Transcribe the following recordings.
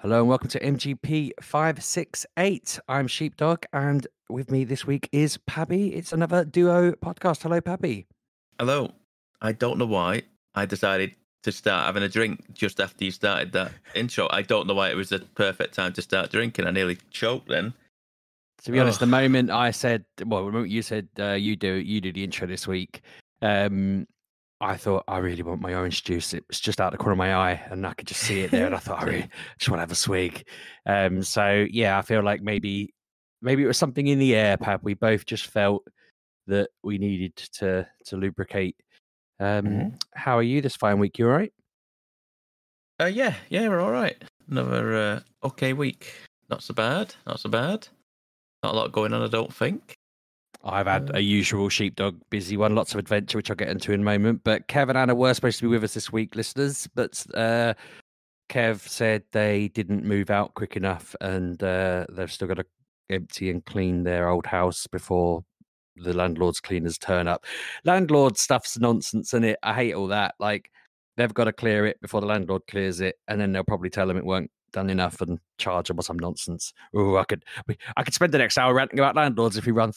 Hello and welcome to MGP 568. I'm Sheepdog, and with me this week is Pabby. It's another duo podcast. Hello, Pabby. Hello. I don't know why I decided to start having a drink just after you started that intro. I don't know why it was the perfect time to start drinking. I nearly choked then. To be honest, the moment I said, well, the moment you said you do the intro this week, I thought I really want my orange juice. It was just out the corner of my eye, and I could just see it there. And I thought I really just want to have a swig. So yeah, I feel like maybe it was something in the air, Pab. We both just felt that we needed to lubricate. How are you this fine week? You all right? Yeah, we're all right. Another okay week. Not so bad. Not a lot going on, I don't think. I've had a usual sheepdog busy one, lots of adventure, which I'll get into in a moment. But Kev and Anna were supposed to be with us this week, listeners. But Kev said they didn't move out quick enough, and they've still got to empty and clean their old house before the landlord's cleaners turn up. Landlord stuff's nonsense, isn't it? I hate all that. Like, they've got to clear it before the landlord clears it, and then they'll probably tell them it weren't done enough and charge them or some nonsense. Oh, I could spend the next hour ranting about landlords if we run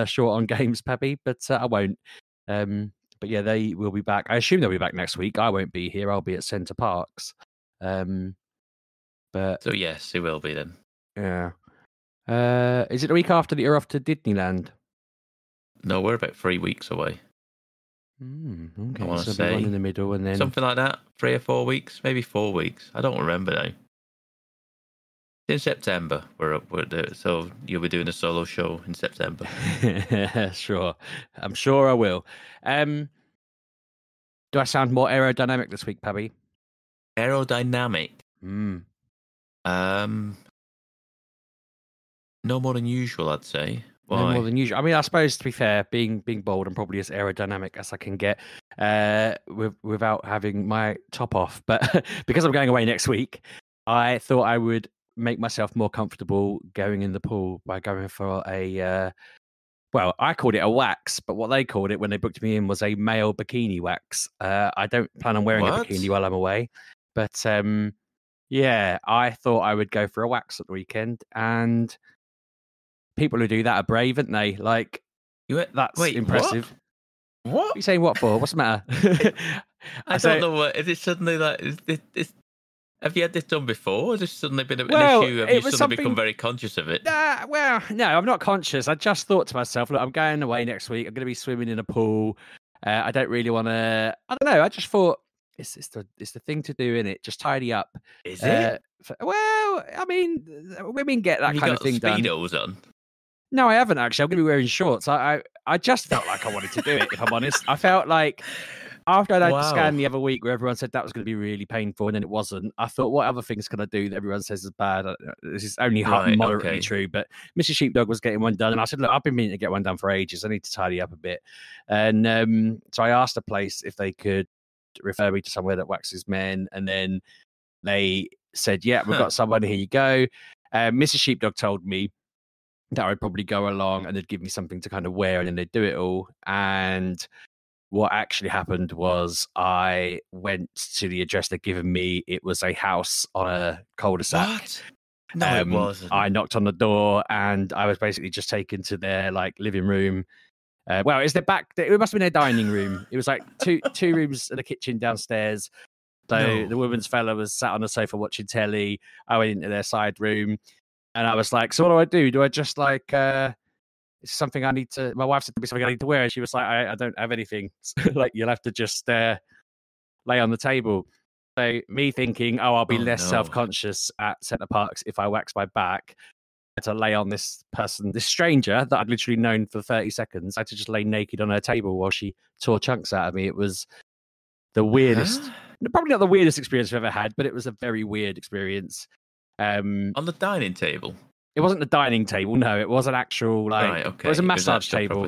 short on games, Peppy, but I won't. But yeah, they will be back. I assume they'll be back next week. I won't be here. I'll be at Centre Parks. But so yes, it will be then. Yeah. Is it the week after that you're off to Disneyland? No, we're about 3 weeks away. Okay, I want to so say one in the middle, and then something like that. 3 or 4 weeks, maybe 4 weeks. I don't remember now. In September, so you'll be doing a solo show in September. Sure, I'm sure I will. Do I sound more aerodynamic this week, Pabby? Aerodynamic. No more than usual, I'd say. Why? No more than usual. I mean, I suppose, to be fair, being bold, I'm probably as aerodynamic as I can get without having my top off. But because I'm going away next week, I thought I would make myself more comfortable going in the pool by going for a well, I called it a wax, but what they called it when they booked me in was a male bikini wax. I don't plan on wearing a bikini while I'm away, but yeah, I thought I would go for a wax at the weekend, and people who do that are brave, aren't they? Like, that's impressive. What? Are you saying what for? What's the matter? I don't know. What is it? Suddenly, like, have you had this done before? Has this suddenly been an issue? Have you suddenly become very conscious of it? Well, no, I'm not conscious. I just thought to myself, look, I'm going away next week. I'm going to be swimming in a pool. I don't really want to. I don't know. I just thought it's the thing to do, innit? Just tidy up. Is it? Well, I mean, women get that kind of thing done. You got Speedos on? No, I haven't actually. I'm going to be wearing shorts. I just felt like I wanted to do it, if I'm honest. I felt like after I'd had the scan the other week where everyone said that was going to be really painful and then it wasn't, I thought, what other things can I do that everyone says is bad? This is only moderately true, but Mrs. Sheepdog was getting one done. And I said, look, I've been meaning to get one done for ages. I need to tidy up a bit. And so I asked the place if they could refer me to somewhere that waxes men. And then they said, yeah, we've got someone, here you go. Mrs. Sheepdog told me that I'd probably go along and they'd give me something to kind of wear and then they'd do it all. And what actually happened was I went to the address they'd given me. It was a house on a cul-de-sac. What? No, it wasn't. I knocked on the door and I was basically just taken to their living room. Well, it's their back. It must have been their dining room. It was like two rooms and a kitchen downstairs. So the woman's fella was sat on the sofa watching telly. I went into their side room. And I was like, so what do I do? Do I just it's something I need to, my wife said to me something I need to wear. And she was like, I don't have anything. Like, you'll have to just lay on the table. So me thinking, I'll be less self-conscious at Centre Parks if I wax my back. I had to lay on this person, this stranger that I'd literally known for 30 seconds. I had to just lay naked on her table while she tore chunks out of me. It was the weirdest, probably not the weirdest experience I've ever had, but it was a very weird experience. On the dining table? It wasn't the dining table, no. It was an actual it was a massage table.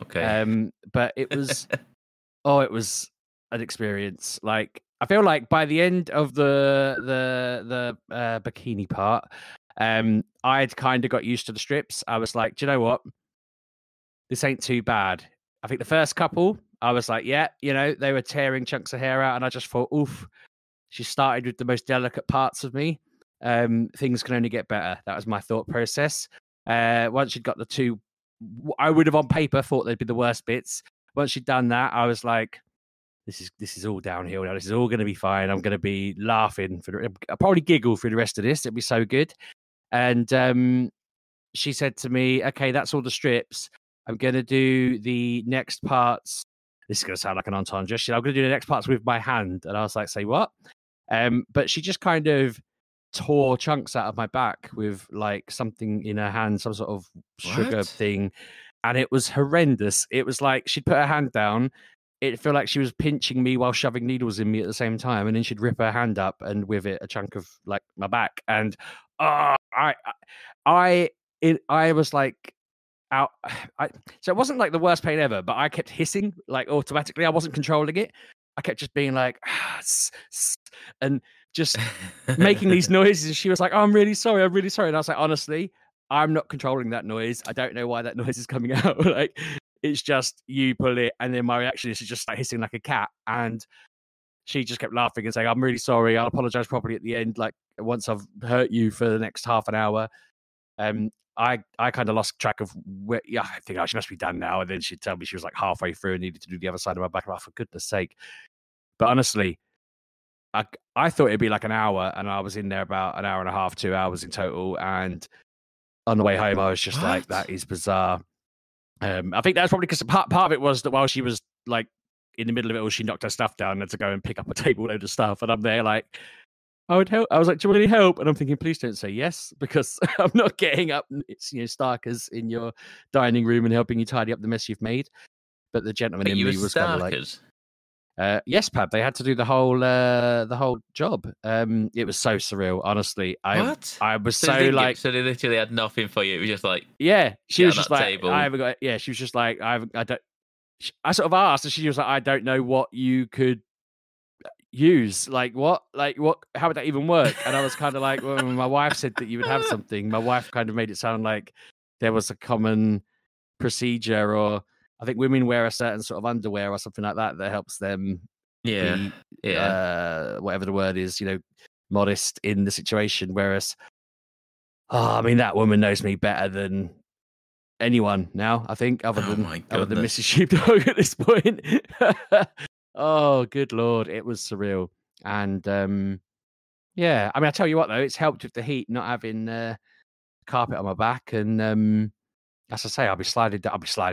Okay. But it was it was an experience. Like, I feel like by the end of the bikini part, I'd kind of got used to the strips. I was like, do you know what? This ain't too bad. I think the first couple, I was like, yeah, they were tearing chunks of hair out, and I just thought, oof. She started with the most delicate parts of me. things can only get better. That was my thought process. Once she'd got the two, I would have on paper thought they'd be the worst bits. Once she'd done that, I was like, this is all downhill now. This is all going to be fine. I'm going to be laughing I'll probably giggle through the rest of this. It'll be so good. And she said to me, okay, that's all the strips. I'm going to do the next parts. This is going to sound like an entendre. I'm going to do the next parts with my hand. And I was like, say what? But she just kind of tore chunks out of my back with like something in her hand, some sort of sugar thing. And it was horrendous. It was like she'd put her hand down. It felt like she was pinching me while shoving needles in me at the same time. And then she'd rip her hand up and with it a chunk of like my back. And I was like out. So it wasn't like the worst pain ever, but I kept hissing like automatically. I wasn't controlling it. I kept just being like, and just making these noises. And she was like, oh, I'm really sorry. I'm really sorry. And I was like, honestly, I'm not controlling that noise. I don't know why that noise is coming out. Like, it's just you pull it. And then my reaction is to just start hissing like a cat. And she just kept laughing and saying, I'm really sorry. I'll apologize properly at the end. Like, once I've hurt you for the next half an hour. I kind of lost track of where, I think she must be done now. And then she'd tell me she was like halfway through and needed to do the other side of my back. I'm like, for goodness sake. But honestly, I thought it'd be like an hour, and I was in there about an hour and a half, 2 hours in total. And on the way home, I was just like, that is bizarre. I think that's probably because part of it was that while she was like in the middle of it all, she knocked her stuff down and had to go and pick up a table load of stuff. And I'm there like, I would help. I was like, do you want any help? And I'm thinking, please don't say yes, because I'm not getting up, Starkers in your dining room and helping you tidy up the mess you've made. But the gentleman in me was kind of like, yes, Pab. They had to do the whole job. It was so surreal, honestly. I was so like, so they literally had nothing for you. It was just like, yeah. She was just like, table. I haven't got. Yeah, she was just like, I don't. I sort of asked, and she was like, I don't know what you could use, like what, how would that even work? And I was kind of like, well, my wife said that you would have something. My wife kind of made it sound like there was a common procedure, or I think women wear a certain sort of underwear or something like that helps them be, whatever the word is, modest in the situation. Whereas I mean, that woman knows me better than anyone now, I think, other than Mrs. Sheepdog at this point. Oh, good Lord. It was surreal. And yeah, I mean, I tell you what, though, it's helped with the heat, not having carpet on my back. And as I say, I'll be sliding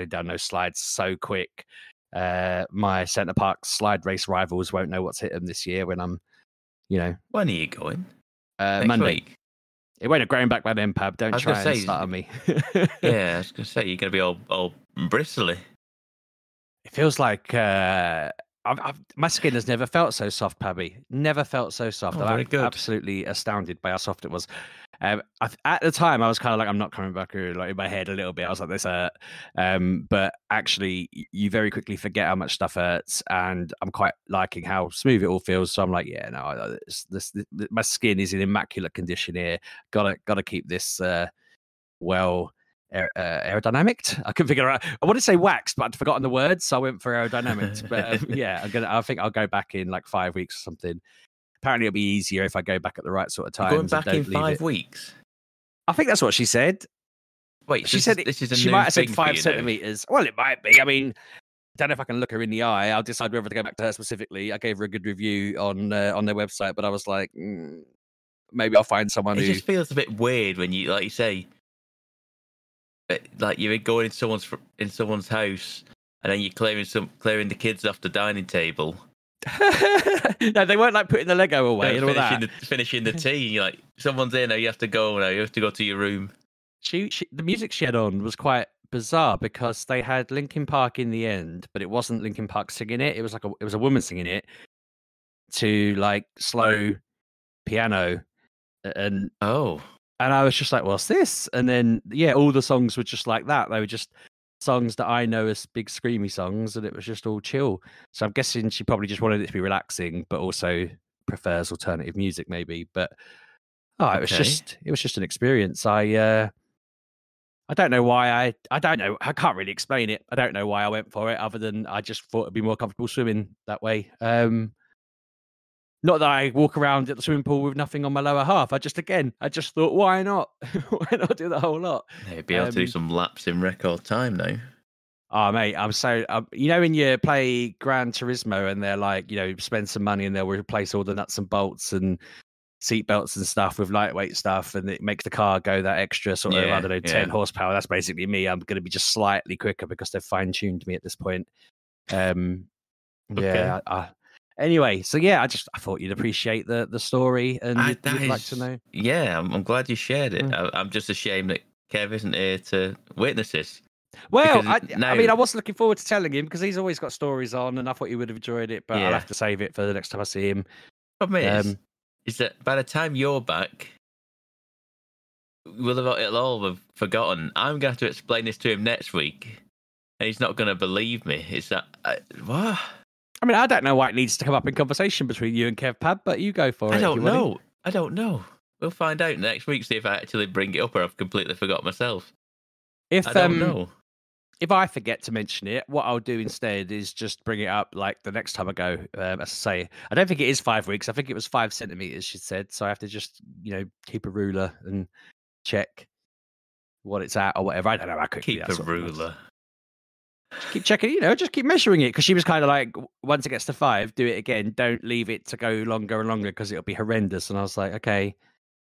down those slides so quick. My Centre Park slide race rivals won't know what's hit them this year when I'm, When are you going? Monday. Week? It won't have grown back by then, Pab. Don't try and start on me. Yeah, I was going to say, you're going to be all bristly. It feels like my skin has never felt so soft, Pabby. Never felt so soft. I'm absolutely astounded by how soft it was. At the time, I was kind of like, I'm not coming back here, like in my head a little bit. I was like, this hurt. But actually, you very quickly forget how much stuff hurts, and I'm quite liking how smooth it all feels. So I'm like, yeah, no, my skin is in immaculate condition here. Gotta keep this well. Aerodynamic. I couldn't figure out. I want to say waxed, but I'd forgotten the words, so I went for aerodynamic. But yeah, I think I'll go back in like 5 weeks or something. Apparently, it'll be easier if I go back at the right sort of time. Going back in 5 weeks. I think that's what she said. Wait, she said this is she might have said 5 centimeters. Well, it might be. I mean, I don't know if I can look her in the eye. I'll decide whether to go back to her specifically. I gave her a good review on their website, but I was like, maybe I'll find someone who. It just feels a bit weird when you, like you say, like you're going in someone's house and then you're clearing the kids off the dining table. No, they weren't like putting the Lego away and all that. Finishing the tea. You're like, someone's in, you have to go now. You have to go to your room. The music she had on was quite bizarre because they had Linkin Park in the end, but it wasn't Linkin Park singing it. It was a woman singing it to like slow piano, and I was just like, what's this? And then yeah, all the songs were just like that. They were just songs that I know as big screamy songs, and it was just all chill. So I'm guessing she probably just wanted it to be relaxing, but also prefers alternative music maybe. But it was just an experience. I don't know why I don't know. I can't really explain it. I don't know why I went for it, other than I just thought it'd be more comfortable swimming that way. Not that I walk around at the swimming pool with nothing on my lower half. I just thought, why not? Why not do the whole lot? You'd be able to do some laps in record time now. Oh, mate, I'm so you know when you play Gran Turismo and they're like, spend some money and they'll replace all the nuts and bolts and seat belts and stuff with lightweight stuff, and it makes the car go that extra sort of, I don't know, 10 horsepower. That's basically me. I'm going to be just slightly quicker because they've fine tuned me at this point. Yeah. Anyway, so yeah, I thought you'd appreciate the story and you'd like to know. Yeah, I'm glad you shared it. I'm just ashamed that Kev isn't here to witness this. Well, I mean, I was looking forward to telling him because he's always got stories on, and I thought he would have enjoyed it. But I'll have to save it for the next time I see him. Problem is that by the time you're back, it'll all have forgotten. I'm going to have to explain this to him next week, and he's not going to believe me. It's that what? I mean, I don't know why it needs to come up in conversation between you and Kev Pab, but you go for it. I don't know. We'll find out next week, see if I actually bring it up or I've completely forgot myself. I don't know. If I forget to mention it, what I'll do instead is just bring it up like the next time I go. As I say, I don't think it is 5 weeks. I think it was 5 centimeters, she said. So I have to just, keep a ruler and check what it's at or whatever. I don't know. I could keep a ruler. Keep checking, just keep measuring it because she was kind of like, once it gets to 5, do it again. Don't leave it to go longer and longer because it'll be horrendous. And I was like, okay.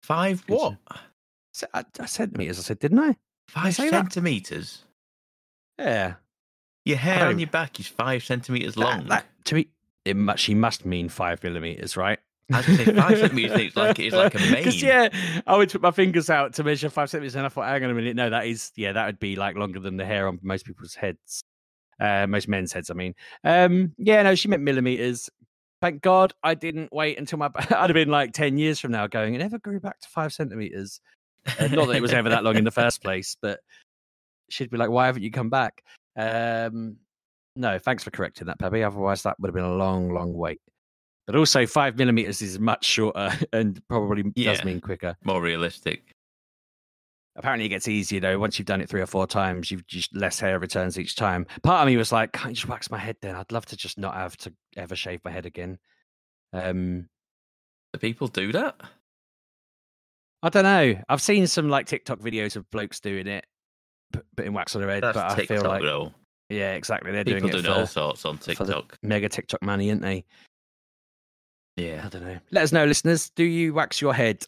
5 what? Centimeters, I said, didn't I? 5 centimeters? Yeah. Your hair on your back is 5 centimeters long. To me, she must mean 5 millimeters, right? I was going to say 5 centimeters it's like a mane. Because I would put my fingers out to measure 5 centimeters and I thought, hang on a minute, no, that would be like longer than the hair on most people's heads. Most men's heads, I mean. She meant millimeters. Thank God I didn't wait until I'd have been like 10 years from now going, it never grew back to 5 centimeters. Not that it was ever that long in the first place, but she'd be like, why haven't you come back? No, thanks for correcting that, Pebby. Otherwise, that would have been a long, long wait. But also, 5 millimeters is much shorter and probably does mean quicker. More realistic. Apparently, it gets easier, though. Once you've done it 3 or 4 times, you've just less hair returns each time. Part of me was like, can't you just wax my head then? I'd love to just not have to ever shave my head again. Do people do that? I don't know. I've seen some like TikTok videos of blokes doing it, putting wax on their head. That's but TikTok, I feel like, though. Yeah, exactly. They're people doing it for all sorts on TikTok. Mega TikTok money, aren't they? Yeah, I don't know. Let us know, listeners. Do you wax your head?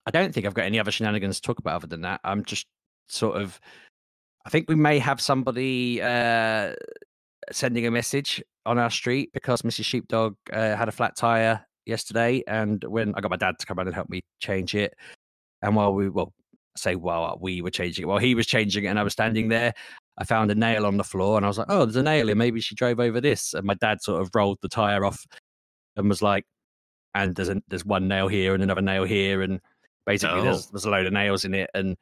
I don't think I've got any other shenanigans to talk about other than that. I'm just sort of. I think we may have somebody sending a message on our street because Mrs. Sheepdog had a flat tire yesterday, and when I got my dad to come around and help me change it, and while we were changing it, while he was changing it, and I was standing there, I found a nail on the floor, and I was like, "Oh, there's a nail here. Maybe she drove over this." And my dad sort of rolled the tire off and was like, "And there's one nail here and another nail here, and basically there's a load of nails in it." And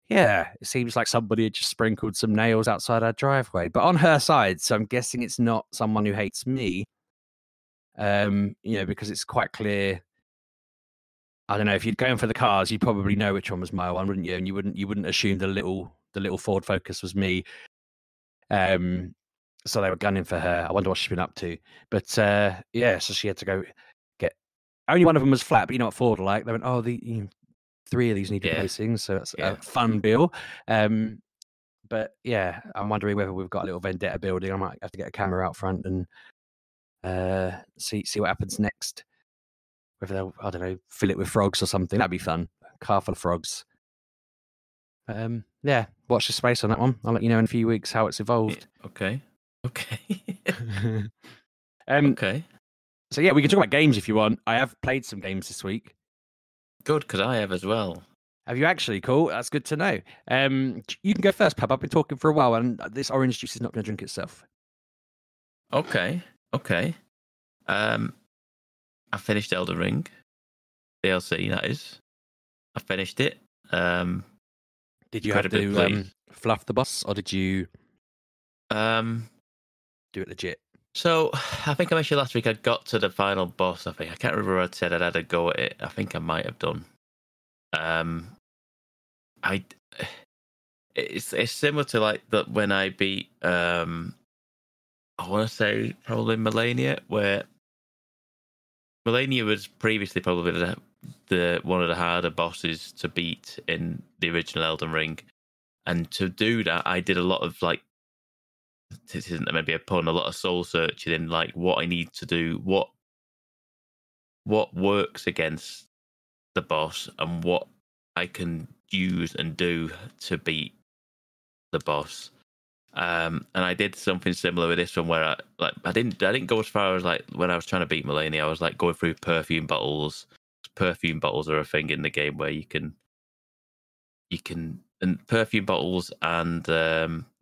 yeah, it seems like somebody had just sprinkled some nails outside our driveway, but on her side. So I'm guessing it's not someone who hates me. Because it's quite clear. I don't know, if you're going for the cars, you probably know which one was my one, wouldn't you? And you wouldn't assume the little Ford Focus was me. So they were gunning for her. I wonder what she's been up to. But so she had to go get. Only one of them was flat, but you know what Ford are like. They went, "Oh, 3 of these need replacing," so that's a fun bill. But yeah, I'm wondering whether we've got a little vendetta building. I might have to get a camera out front and see what happens next. Whether they'll, I don't know, fill it with frogs or something. That'd be fun. A car full of frogs. Watch the space on that one. I'll let you know in a few weeks how it's evolved. Okay. Okay. So yeah, we can talk about games if you want. I have played some games this week. Good, because I have as well. Have you actually? Cool. That's good to know. You can go first, Pab. I've been talking for a while, and this orange juice is not going to drink itself. Okay. I finished Elden Ring. DLC, that is. I finished it. Did you have to fluff the boss, or did you do it legit? So, I think I mentioned last week I got to the final boss, I think. I can't remember what I said I'd had a go at it. I think I might have done. Mm-hmm. It's similar to like that when I beat want to say probably Melania, where Melania was previously probably the one of the harder bosses to beat in the original Elden Ring. And to do that, I did a lot of like, this isn't maybe a pun, a lot of soul searching in like what I need to do, what works against the boss, and what I can use and do to beat the boss. And I did something similar with this one where I didn't go as far as like when I was trying to beat Melania. I was like going through perfume bottles. Perfume bottles are a thing in the game where you can and perfume bottles and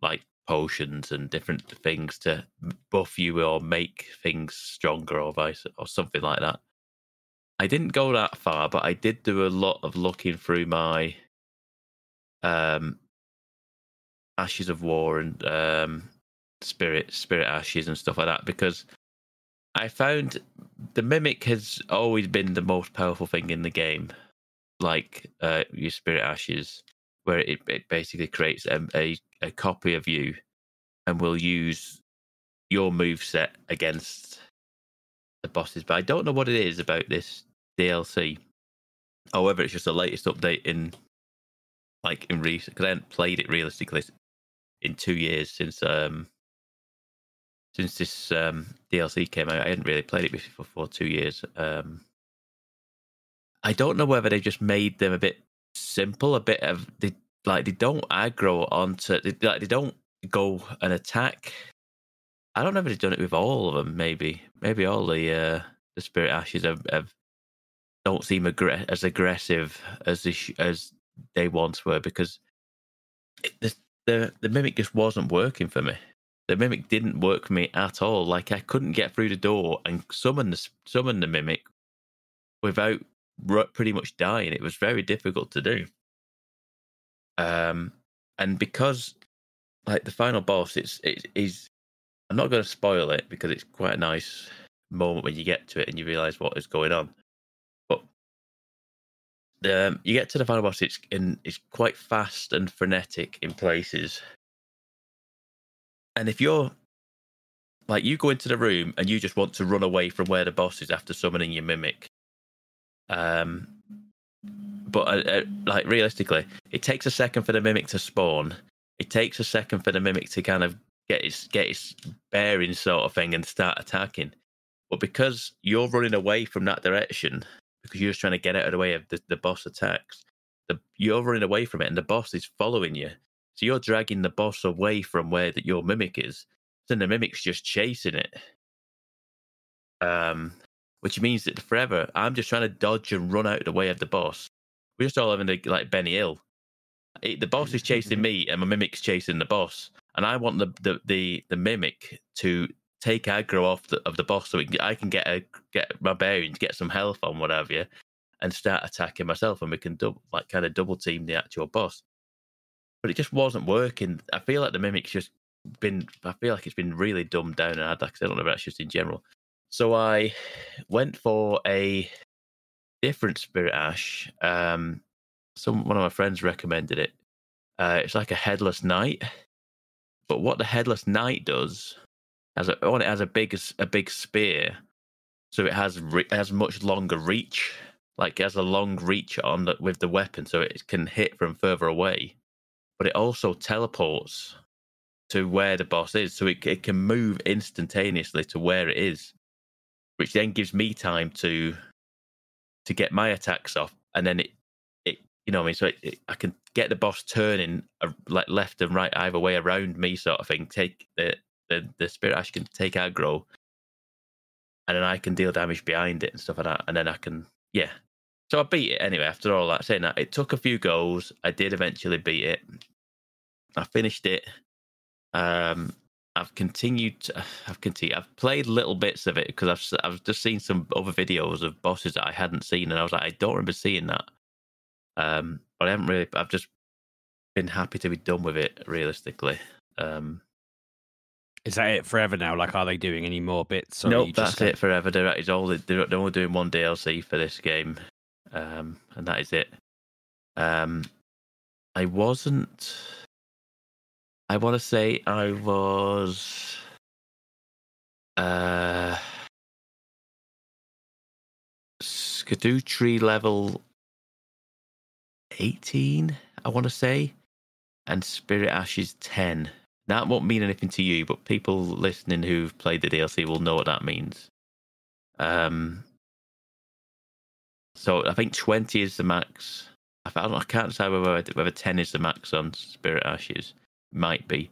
like potions and different things to buff you or make things stronger or vice or something like that. I didn't go that far, but I did do a lot of looking through my Ashes of War and Spirit Ashes and stuff like that, because I found the Mimic has always been the most powerful thing in the game. Like your Spirit Ashes, where it basically creates a copy of you and will use your move set against the bosses. But I don't know what it is about this DLC, or whether it's just the latest update in recent, because I hadn't played it realistically in 2 years since this DLC came out. I hadn't really played it before for 2 years. I don't know whether they just made them a bit simple, a bit of they don't aggro onto they don't go and attack. I don't know if they've done it with all of them. Maybe all the Spirit Ashes have don't seem as aggressive as they once were, because the Mimic just wasn't working for me. The Mimic didn't work for me at all. Like, I couldn't get through the door and summon the Mimic without pretty much dying. It was very difficult to do. And because like the final boss, it is. I'm not going to spoil it because it's quite a nice moment when you get to it and you realize what is going on. But you get to the final boss, it's quite fast and frenetic in places. And if you're like, you go into the room and you just want to run away from where the boss is after summoning your Mimic. But like, realistically, it takes a second for the Mimic to spawn. It takes a second for the Mimic to kind of get its bearings, sort of thing, and start attacking. But because you're running away from that direction, because you're just trying to get out of the way of the boss attacks, you're running away from it, and the boss is following you. So you're dragging the boss away from where your Mimic is. Then the Mimic's just chasing it. Which means that forever, I'm just trying to dodge and run out of the way of the boss. We're just all having like Benny Hill. The boss is chasing me, and my Mimic's chasing the boss. And I want the Mimic to take aggro off of the boss, so I can get my bearings, get some health on, whatever, yeah, and start attacking myself, and we can double team the actual boss. But it just wasn't working. I feel like the Mimic's just been. I feel like it's been really dumbed down, and I don't know if that's just in general. So I went for a different Spirit Ash. One of my friends recommended it. It's like a Headless Knight, but what the Headless Knight does, it has a big spear, so it has much longer reach. Like, it has a long reach with the weapon, so it can hit from further away. But it also teleports to where the boss is, so it can move instantaneously to where it is, which then gives me time to get my attacks off, and then it you know what I mean. So I can get the boss turning like left and right, either way around me, sort of thing. Take the Spirit Ash can take aggro, and then I can deal damage behind it and stuff like that, and then I can So I beat it anyway. After all that, saying that, it took a few goes. I did eventually beat it. I finished it. I've played little bits of it because I've just seen some other videos of bosses that I hadn't seen, and I was like, I don't remember seeing that. But I haven't really. I've just been happy to be done with it, realistically. Is that it forever now? Like, are they doing any more bits? Nope, that's it forever. They're only doing one DLC for this game, and that is it. I wasn't. I want to say I was Skadoo Tree level 18, I want to say, and Spirit Ashes 10. That won't mean anything to you, but people listening who've played the DLC will know what that means. So I think 20 is the max. I can't decide whether 10 is the max on Spirit Ashes. Might be.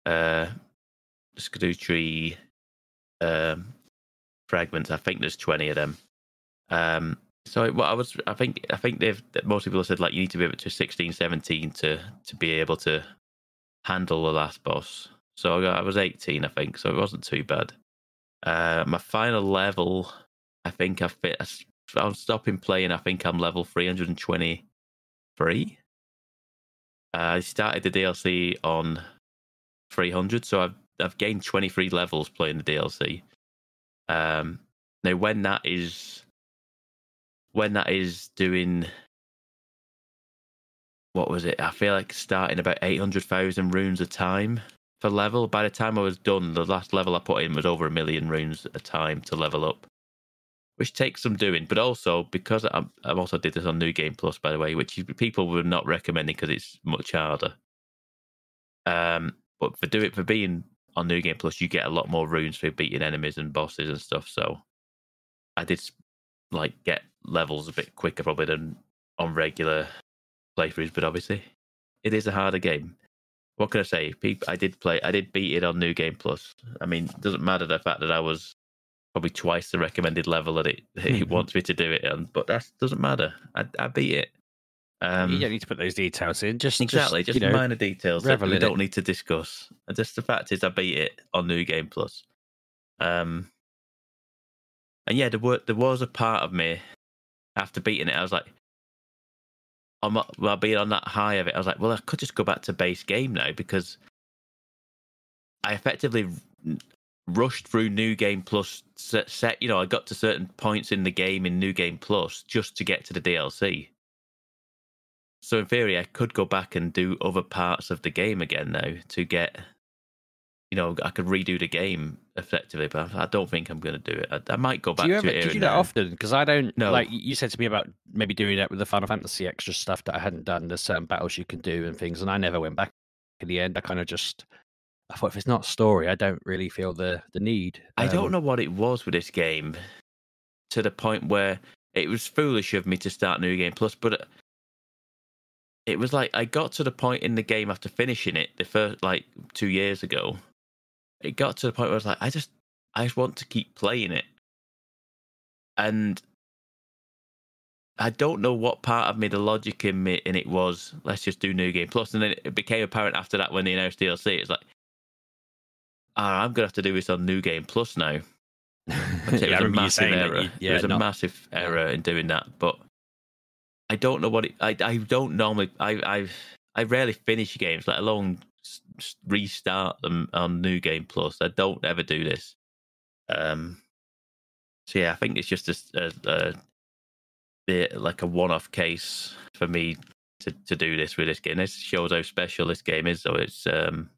Skadoo Tree fragments. I think there's 20 of them. So I think most people have said like you need to be able to 16, 17 to be able to handle the last boss. So I was 18, I think, so it wasn't too bad. My final level, I think I'm stopping playing. I think I'm level 323. I started the DLC on 300, so I've gained 23 levels playing the DLC. Now when that is doing, what was it? I feel like starting about 800,000 runes a time per level. By the time I was done, the last level I put in was over 1 million runes a time to level up, which takes some doing. But also because I've also did this on New Game Plus, by the way, which people were not recommending because it's much harder. But for being on New Game Plus, you get a lot more runes for beating enemies and bosses and stuff. So I did like get levels a bit quicker probably than on regular playthroughs, but obviously it is a harder game. What can I say? I did beat it on New Game Plus. I mean, it doesn't matter the fact that I was probably twice the recommended level that it wants me to do it on, but that doesn't matter. I beat it. You don't need to put those details in. Just minor details that we don't it. need to discuss. And just the fact is, I beat it on New Game Plus. And yeah, there was a part of me after beating it. I was like, being on that high of it, I was like, well, I could just go back to base game now because I effectively rushed through New Game Plus. I got to certain points in the game in New Game Plus just to get to the DLC. So in theory, I could go back and do other parts of the game again now to get, I could redo the game effectively, but I don't think I'm going to do it. I might go back to it. Do you do that often? Because I don't. No. Like you said to me about maybe doing that with the Final Fantasy extra stuff that I hadn't done. There's certain battles you can do and things, and I never went back. In the end, I thought if it's not story, I don't really feel the need. I don't know what it was with this game, to the point where it was foolish of me to start New Game Plus, but it was like I got to the point in the game after finishing it the first 2 years ago. It got to the point where I was like, I just want to keep playing it, and I don't know what part of me the logic in it was. Let's just do New Game Plus, and then it became apparent after that when they announced DLC. It's like, I'm gonna have to do this on New Game Plus now. It was a massive error. There was a massive error in doing that, but I don't know what I don't normally. I rarely finish games, let alone restart them on New Game Plus. I don't ever do this. So yeah, I think it's just a one-off case for me to do this with this game. This shows how special this game is. So it's one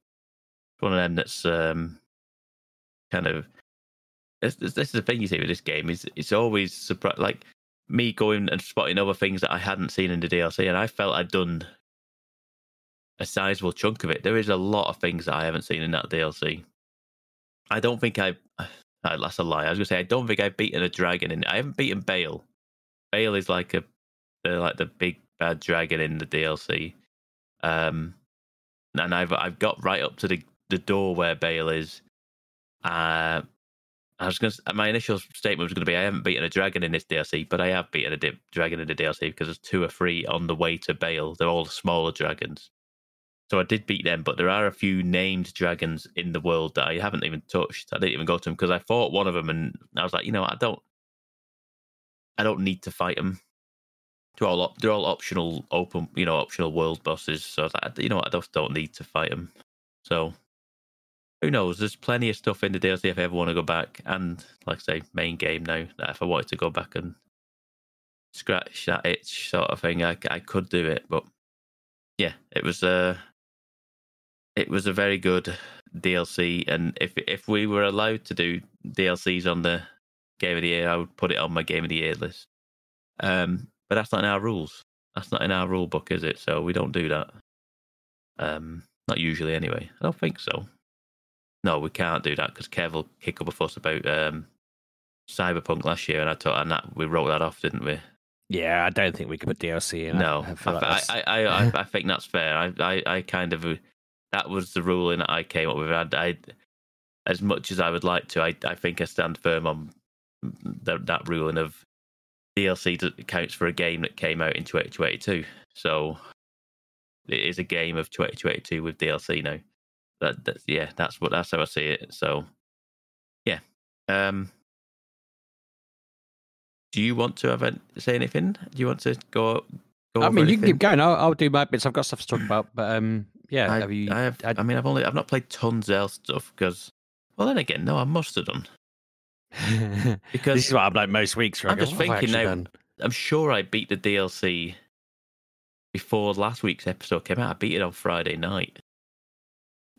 of them that's kind of. This is the thing you see with this game is it's always surprise, like me going and spotting other things that I hadn't seen in the DLC, and I felt I'd done a sizable chunk of it. There is a lot of things that I haven't seen in that DLC. I don't think that's a lie. I was gonna say I don't think I've beaten a dragon I haven't beaten Bale. Bale is like the big bad dragon in the DLC. And I've got right up to the door where Bale is. My initial statement was going to be I haven't beaten a dragon in this DLC, but I have beaten a dragon in the DLC because there's 2 or 3 on the way to Bale. They're all smaller dragons. So I did beat them, but there are a few named dragons in the world that I haven't even touched. I didn't even go to them because I fought one of them and I was like, I don't need to fight them. They're all optional optional world bosses. So I was like, I just don't need to fight them. So who knows? There's plenty of stuff in the DLC if I ever want to go back, and like I say, main game now. That if I wanted to go back and scratch that itch, sort of thing, I could do it. But yeah, it was a very good DLC, and if we were allowed to do DLCs on the Game of the Year, I would put it on my Game of the Year list. But that's not in our rules. That's not in our rule book, is it? So we don't do that. Not usually, anyway. I don't think so. No, we can't do that because Kev will kick up a fuss about Cyberpunk last year, and we wrote that off, didn't we? Yeah, I don't think we could put DLC in. No, I think that's fair. I kind of that was the ruling that I came up with. I as much as I would like to, I think I stand firm on that ruling of DLC that counts for a game that came out in 2022. So it is a game of 2022 with DLC now. That's how I see it. So yeah. Do you want to say anything? Do you want to go? I mean, you can keep going. I'll do my bits. I've got stuff to talk about, but yeah. I've not played tons of else stuff because, well, then again, no, I must have done. Because this is what I'm like most weeks. Right? I'm just thinking now. I'm sure I beat the DLC before last week's episode came out. I beat it on Friday night,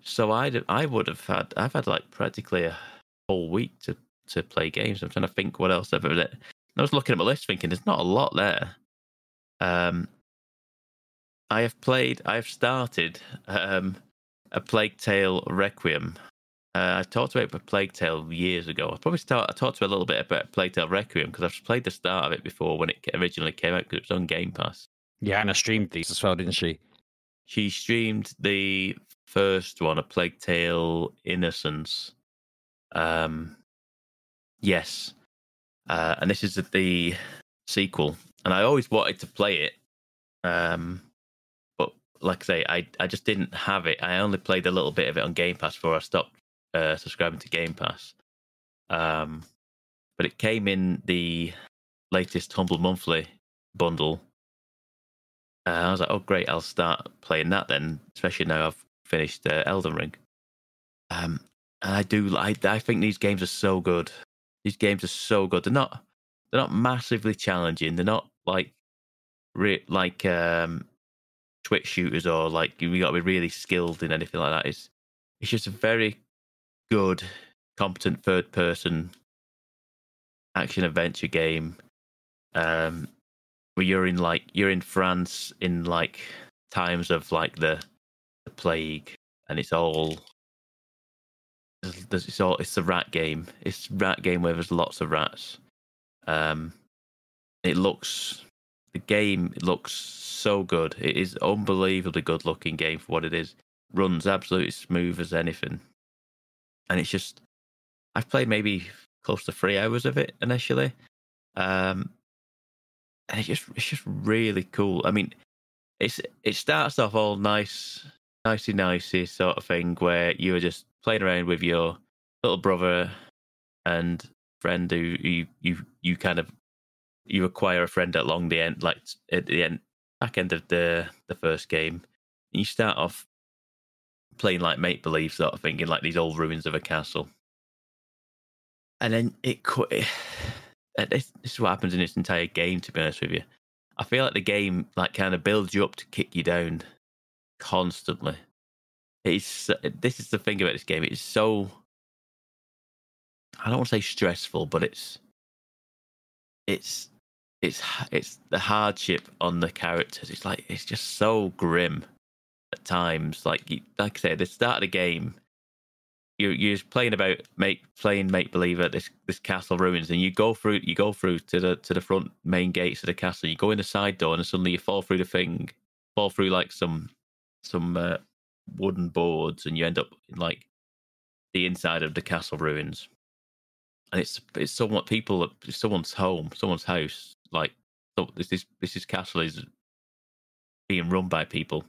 so I've had like practically a whole week to play games. I'm trying to think what else I've ever done. I was looking at my list thinking there's not a lot there. I have started a Plague Tale Requiem. I talked about a Plague Tale years ago. I talked to a little bit about Plague Tale Requiem because I've played the start of it before when it originally came out because it was on Game Pass. Yeah, Anna streamed these as well, didn't she? She streamed the first one, A Plague Tale Innocence. Yes. And this is the sequel. And I always wanted to play it. But like I say, I just didn't have it. I only played a little bit of it on Game Pass before I stopped subscribing to Game Pass. But it came in the latest Humble Monthly bundle. I was like, oh, great, I'll start playing that then, especially now I've finished Elden Ring. And I think these games are so good. These games are so good. They're not massively challenging. They're not like Twitch shooters or like you got to be really skilled in anything like that. It's just a very good, competent third person action adventure game. Where you're in France in like times of like the plague, and it's the rat game. It's rat game where there's lots of rats. It looks so good. It is unbelievably good looking game for what it is. Runs absolutely smooth as anything. And it's just, I've played maybe close to 3 hours of it initially. And it's just really cool. I mean, it starts off all nicey sort of thing where you are just playing around with your little brother and friend who you acquire a friend along the end, like at the back end of the first game. And you start off playing like make believe sort of thing in like these old ruins of a castle, and then this is what happens in this entire game. To be honest with you, I feel like the game like kind of builds you up to kick you down constantly. This is the thing about this game. It's so, I don't want to say stressful, but it's the hardship on the characters. It's just so grim at times. Like I said, at the start of the game, you're just playing make believe at this castle ruins, and you go through to the front main gates of the castle. You go in the side door, and suddenly you fall through like some wooden boards, and you end up in like the inside of the castle ruins. And it's someone's home, someone's house. Like this castle is being run by people,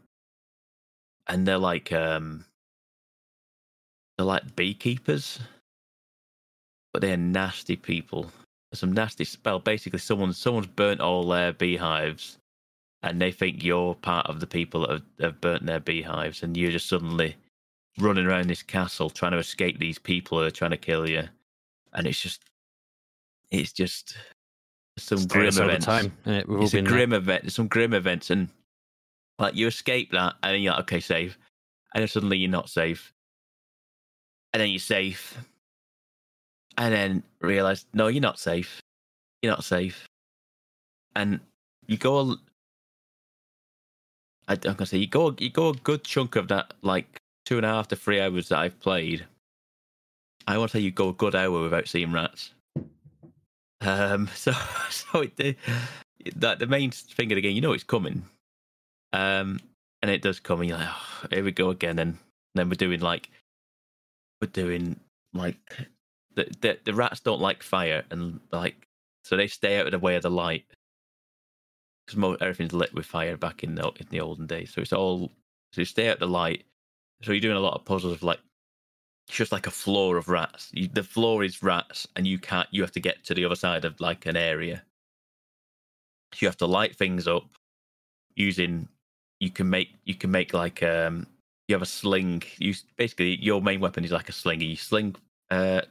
and they're like beekeepers, but they're nasty people. Some nasty spell. Basically, someone's burnt all their beehives, and they think you're part of the people that have burnt their beehives, and you're just suddenly running around this castle trying to escape these people who are trying to kill you. And it's just some grim events. It's a grim event. Some grim events, and like you escape that, and then you're like, okay, safe, and then suddenly you're not safe, and then you're safe, and then realize, no, you're not safe. You're not safe, and you go. I'm gonna say you go a good chunk of that, like 2.5 to 3 hours that I've played. I want to say you go a good hour without seeing rats. So the main thing of the game, you know, it's coming. And it does come, and you're like, oh, here we go again, and then we're doing like the rats don't like fire, and like so they stay out of the way of the light because everything's lit with fire back in the olden days. So you stay out of the light. So you're doing a lot of puzzles of like it's just like a floor of rats. The floor is rats, and you have to get to the other side of like an area. So you have to light things up using. You can make like you have a sling. Basically your main weapon is like a sling. You sling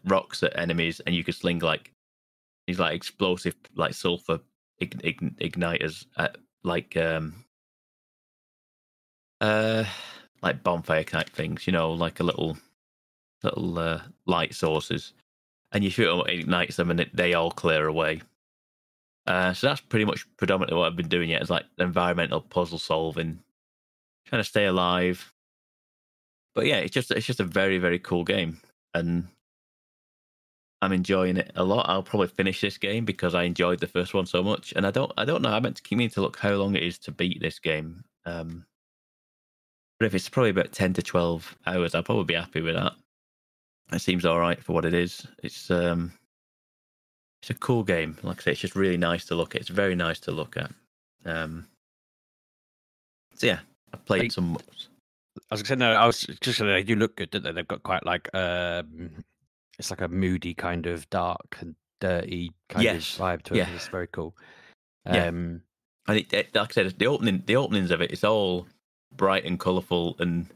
rocks at enemies, and you can sling like these like explosive like sulfur igniters at like bonfire type things. You know, like a little light sources, and you shoot them, it ignites them, and they all clear away. So that's pretty much predominantly what I've been doing. Yet is like environmental puzzle solving, trying to stay alive. But yeah, it's just a very, very cool game, and I'm enjoying it a lot. I'll probably finish this game because I enjoyed the first one so much, and I don't know. I meant to keep me to look how long it is to beat this game. But if it's probably about 10 to 12 hours, I'll probably be happy with that. It seems all right for what it is. It's a cool game. Like I say, it's just really nice to look at. It's very nice to look at. So yeah, I played some. I was gonna say, no, I was just gonna say, they do look good, don't they? They've got quite like it's like a moody kind of dark and dirty kind of vibe to it. Yeah. It's very cool. And it, like I said, the openings of it, it's all bright and colourful and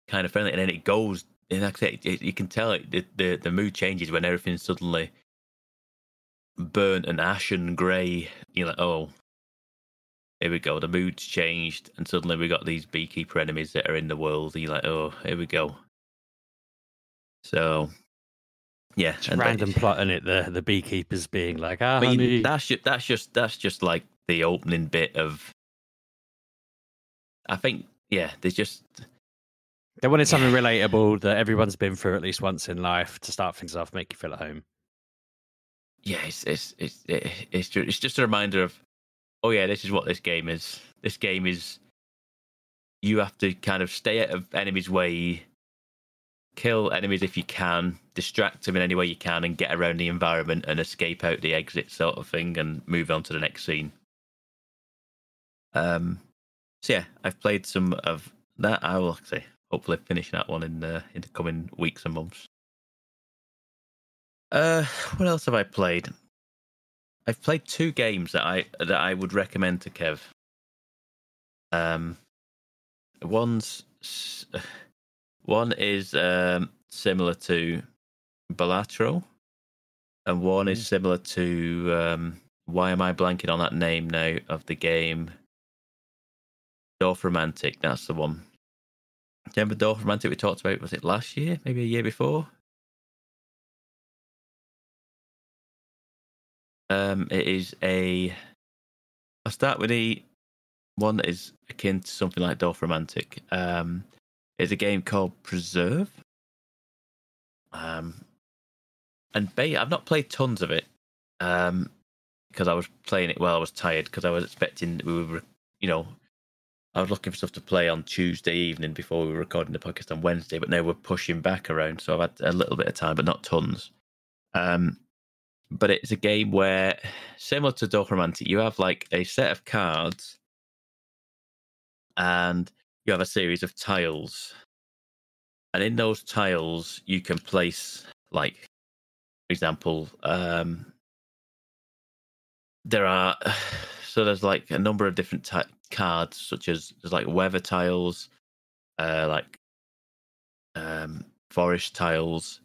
kind of friendly, and then it goes. And like I said, you can tell the mood changes when everything's suddenly burnt and ashen grey. You're like, oh, here we go. The mood's changed, and suddenly we got these beekeeper enemies that are in the world. And you're like, oh, here we go. So, yeah, it's and random plot in it. The beekeepers being like, ah, I mean, that's just like the opening bit of. I think, yeah, they wanted something relatable that everyone's been through at least once in life to start things off, make you feel at home. Yeah, it's just a reminder of, oh yeah, this is what this game is. This game is, you have to kind of stay out of enemies' way, kill enemies if you can, distract them in any way you can, and get around the environment and escape out the exit sort of thing, and move on to the next scene. So yeah, I've played some of that. I will say hopefully finish that one in the coming weeks and months. What else have I played? I've played 2 games that I would recommend to Kev. One is similar to Balatro, and one is similar to why am I blanking on that name now of the game? Dorfromantik, that's the one. Remember Dorfromantik we talked about? Was it last year? Maybe a year before? It is I'll start with the one that is akin to something like Dorfromantik. It's a game called Preserve. And I've not played tons of it because I was playing it while I was tired, because I was expecting I was looking for stuff to play on Tuesday evening before we were recording the podcast on Wednesday, but now we're pushing back around, so I've had a little bit of time, but not tons. But it's a game where, similar to Dorfromantik, you have like a set of cards and you have a series of tiles. And in those tiles, you can place, like, for example, there's like a number of different cards, such as there's like weather tiles, forest tiles,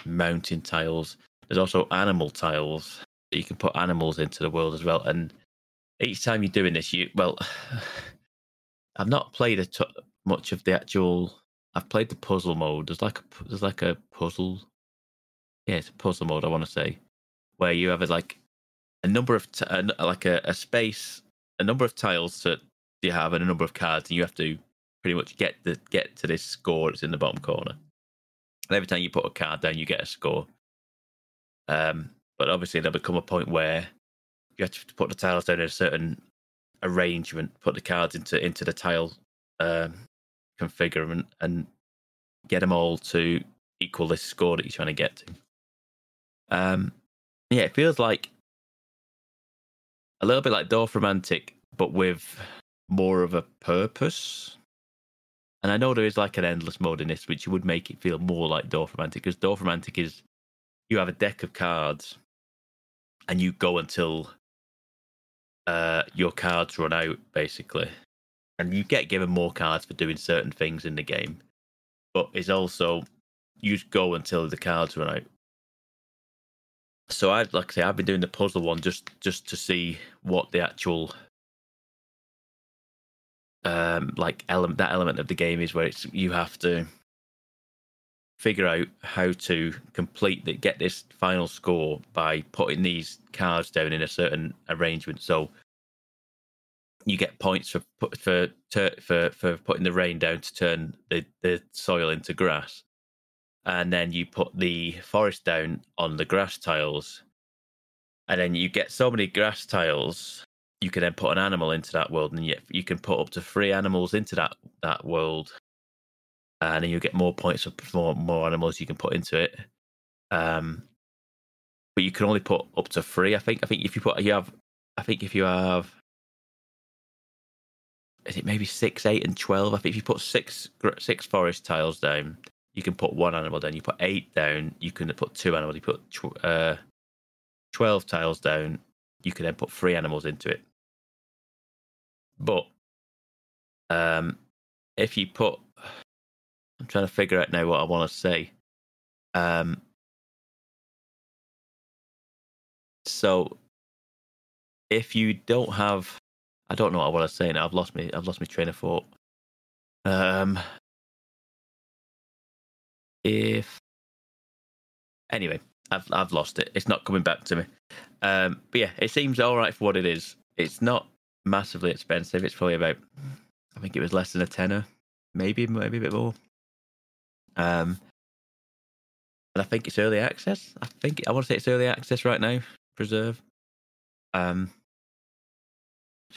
mountain tiles. There's also animal tiles that you can put animals into the world as well. And each time you're doing this, I've not played much of the actual I've played the puzzle mode. There's like a puzzle. Yeah, it's a puzzle mode. I want to say where you have like a number of like a space, a number of tiles that you have, and a number of cards, and you have to pretty much get to this score that's in the bottom corner. And every time you put a card down, you get a score. But obviously, there'll become a point where you have to put the tiles down in a certain arrangement, put the cards into the tile configure, and get them all to equal this score that you're trying to get to. Yeah, it feels like a little bit like Dorfromantik, but with more of a purpose. And I know there is like an endless mode in this, which would make it feel more like Dorfromantik, because Dorfromantik is you have a deck of cards, and you go until your cards run out, basically. And you get given more cards for doing certain things in the game, but it's also you go until the cards run out. So I've been doing the puzzle one just to see what the actual that element of the game is, where you have to figure out how to get this final score by putting these cards down in a certain arrangement. So you get points for putting the rain down to turn the soil into grass, and then you put the forest down on the grass tiles, and then you get so many grass tiles, you can then put an animal into that world, and you can put up to 3 animals into that world, and then you get more points for more animals you can put into it. But you can only put up to 3. I think if you have is it maybe 6, 8, and 12? I think if you put six forest tiles down, you can put 1 animal down. You put 8 down, you can put 2 animals. You put 12 tiles down, you can then put 3 animals into it. But if you put, I'm trying to figure out now what I want to say. So if you don't have, I don't know what I want to say now. I've lost my train of thought. Anyway, I've lost it. It's not coming back to me. But yeah, it seems all right for what it is. It's not massively expensive. It's probably about, I think it was less than a tenner, maybe a bit more. And I think it's early access. I want to say it's early access right now. Preserve. So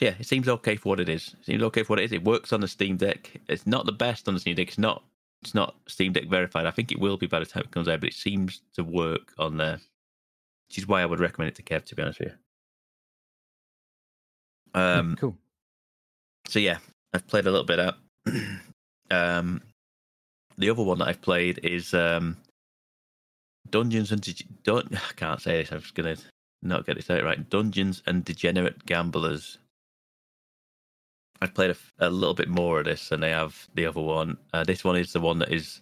yeah, it seems okay for what it is. It works on the Steam Deck. It's not the best on the Steam Deck. It's not Steam Deck verified. I think it will be by the time it comes out, but it seems to work on there, which is why I would recommend it to Kev, to be honest with you. Cool. So yeah, I've played a little bit out. The other one that I've played is Dungeons and I can't say this. I'm just gonna not get this out right. Dungeons and Degenerate Gamblers. I've played a little bit more of this than I have the other one. This one is the one that is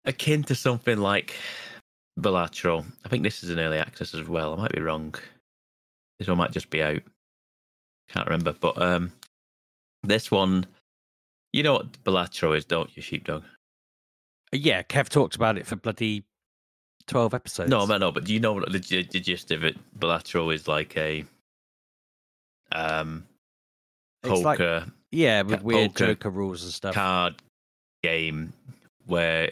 akin to something like Balatro. I think this is an early access as well. I might be wrong. This one might just be out. Can't remember. But this one, you know what Balatro is, don't you, Sheepdog? Yeah, Kev talked about it for bloody 12 episodes. No, but do you know what the gist of it? Balatro is like a poker, with weird Joker rules and stuff. Card game where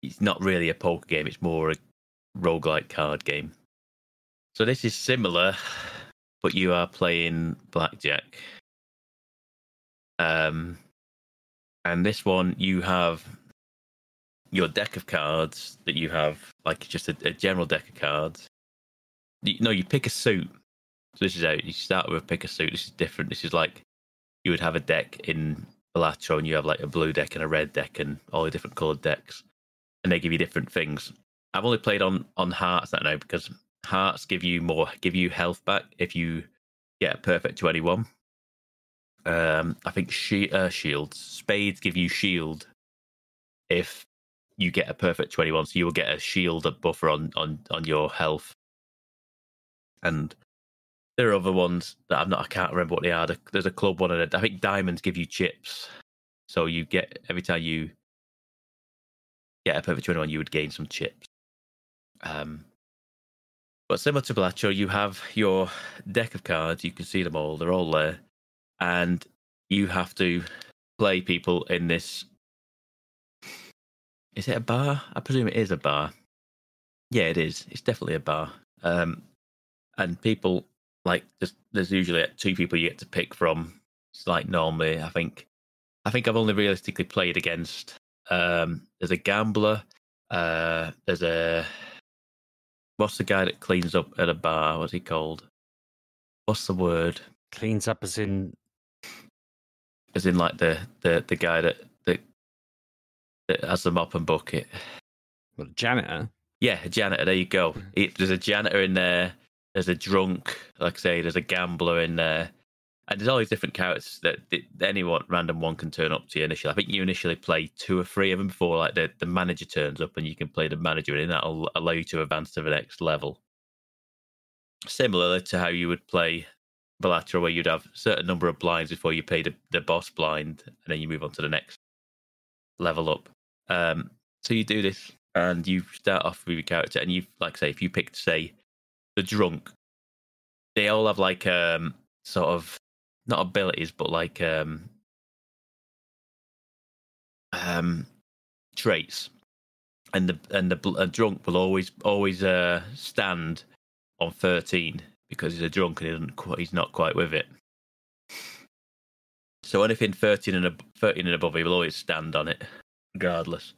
it's not really a poker game; it's more a roguelike card game. So this is similar, but you are playing blackjack. And this one, you have your deck of cards that you have, like just a general deck of cards. You pick a suit. So this is how you start with pick a suit. This is different. This is like you would have a deck in Balatro, and you have like a blue deck and a red deck and all the different coloured decks, and they give you different things. I've only played on Hearts that now, because Hearts give you health back if you get a perfect 21. I think shields, spades give you shield if you get a perfect 21, so you will get a shield buffer on your health. And there are other ones that I can't remember what they are. There's a club one, and I think diamonds give you chips. So you get every time you get a perfect 21, you would gain some chips. But similar to Balatro, you have your deck of cards. You can see them all; they're all there, and you have to play people in this. Is it a bar? I presume it is a bar. Yeah, it is. It's definitely a bar. And people there's usually 2 people you get to pick from. It's like normally, I think I've only realistically played against. There's a gambler. There's a what's the guy that cleans up at a bar? What's he called? What's the word? Cleans up as in like the guy that has the mop and bucket. well, janitor. Yeah, a janitor. There you go. There's a janitor in there. There's a drunk. Like I say, there's a gambler in there. And there's all these different characters that anyone random one can turn up to you initially. I think you initially play 2 or 3 of them before like the manager turns up, and you can play the manager, and that'll allow you to advance to the next level. Similarly to how you would play Balatro, where you'd have a certain number of blinds before you pay the boss blind, and then you move on to the next level up. So you do this, and you start off with your character, and you, like I say, if you picked, say, the drunk, they all have like sort of not abilities, but like traits, and the drunk will always stand on 13 because he's a drunk and he's not quite with it. So anything 13 and above, he will always stand on it, regardless.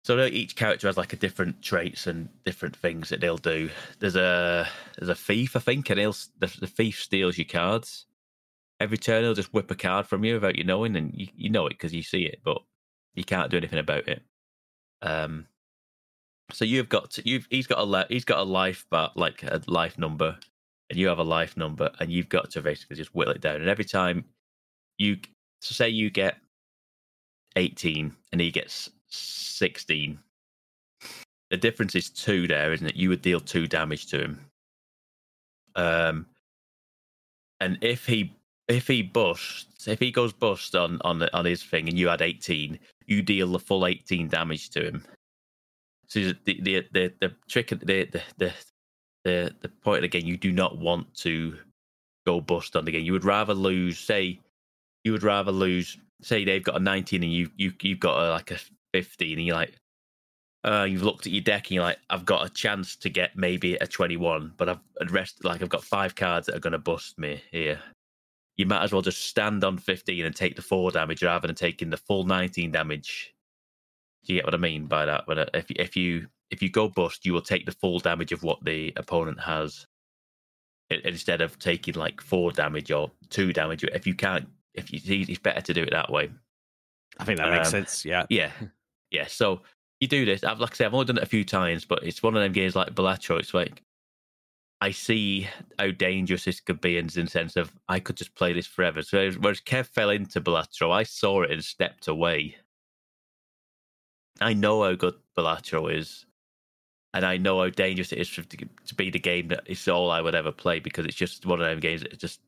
So each character has like a different traits and different things that they'll do. There's a thief, I think, and the thief steals your cards. Every turn he'll just whip a card from you without you knowing, and you know it because you see it, but you can't do anything about it. So he's got a life, but like a life number, and you have a life number, and you've got to basically just whittle it down. And every time say you get 18 and he gets 16, the difference is 2 there, isn't it? You would deal 2 damage to him. And if he goes bust on his thing, and you had 18, you deal the full 18 damage to him. So the trick, the point of the game, you do not want to go bust on the game. You would rather lose. Say they've got a 19 and you've got like a 15, and you're like, you've looked at your deck and you're like, I've got a chance to get maybe a 21, but I've got 5 cards that are going to bust me here. You might as well just stand on 15 and take the 4 damage rather than taking the full 19 damage. Do you get what I mean by that? But if you go bust, you will take the full damage of what the opponent has, instead of taking like 4 damage or 2 damage. It's better to do it that way. I think that makes sense. Yeah. Yeah. So you do this. Like I say, I've only done it a few times, but it's one of them games like Balatro. It's like, I see how dangerous this could be in the sense of I could just play this forever. So whereas Kev fell into Balatro, I saw it and stepped away. I know how good Balatro is, and I know how dangerous it is to be the game that it's all I would ever play, because it's just one of them games that just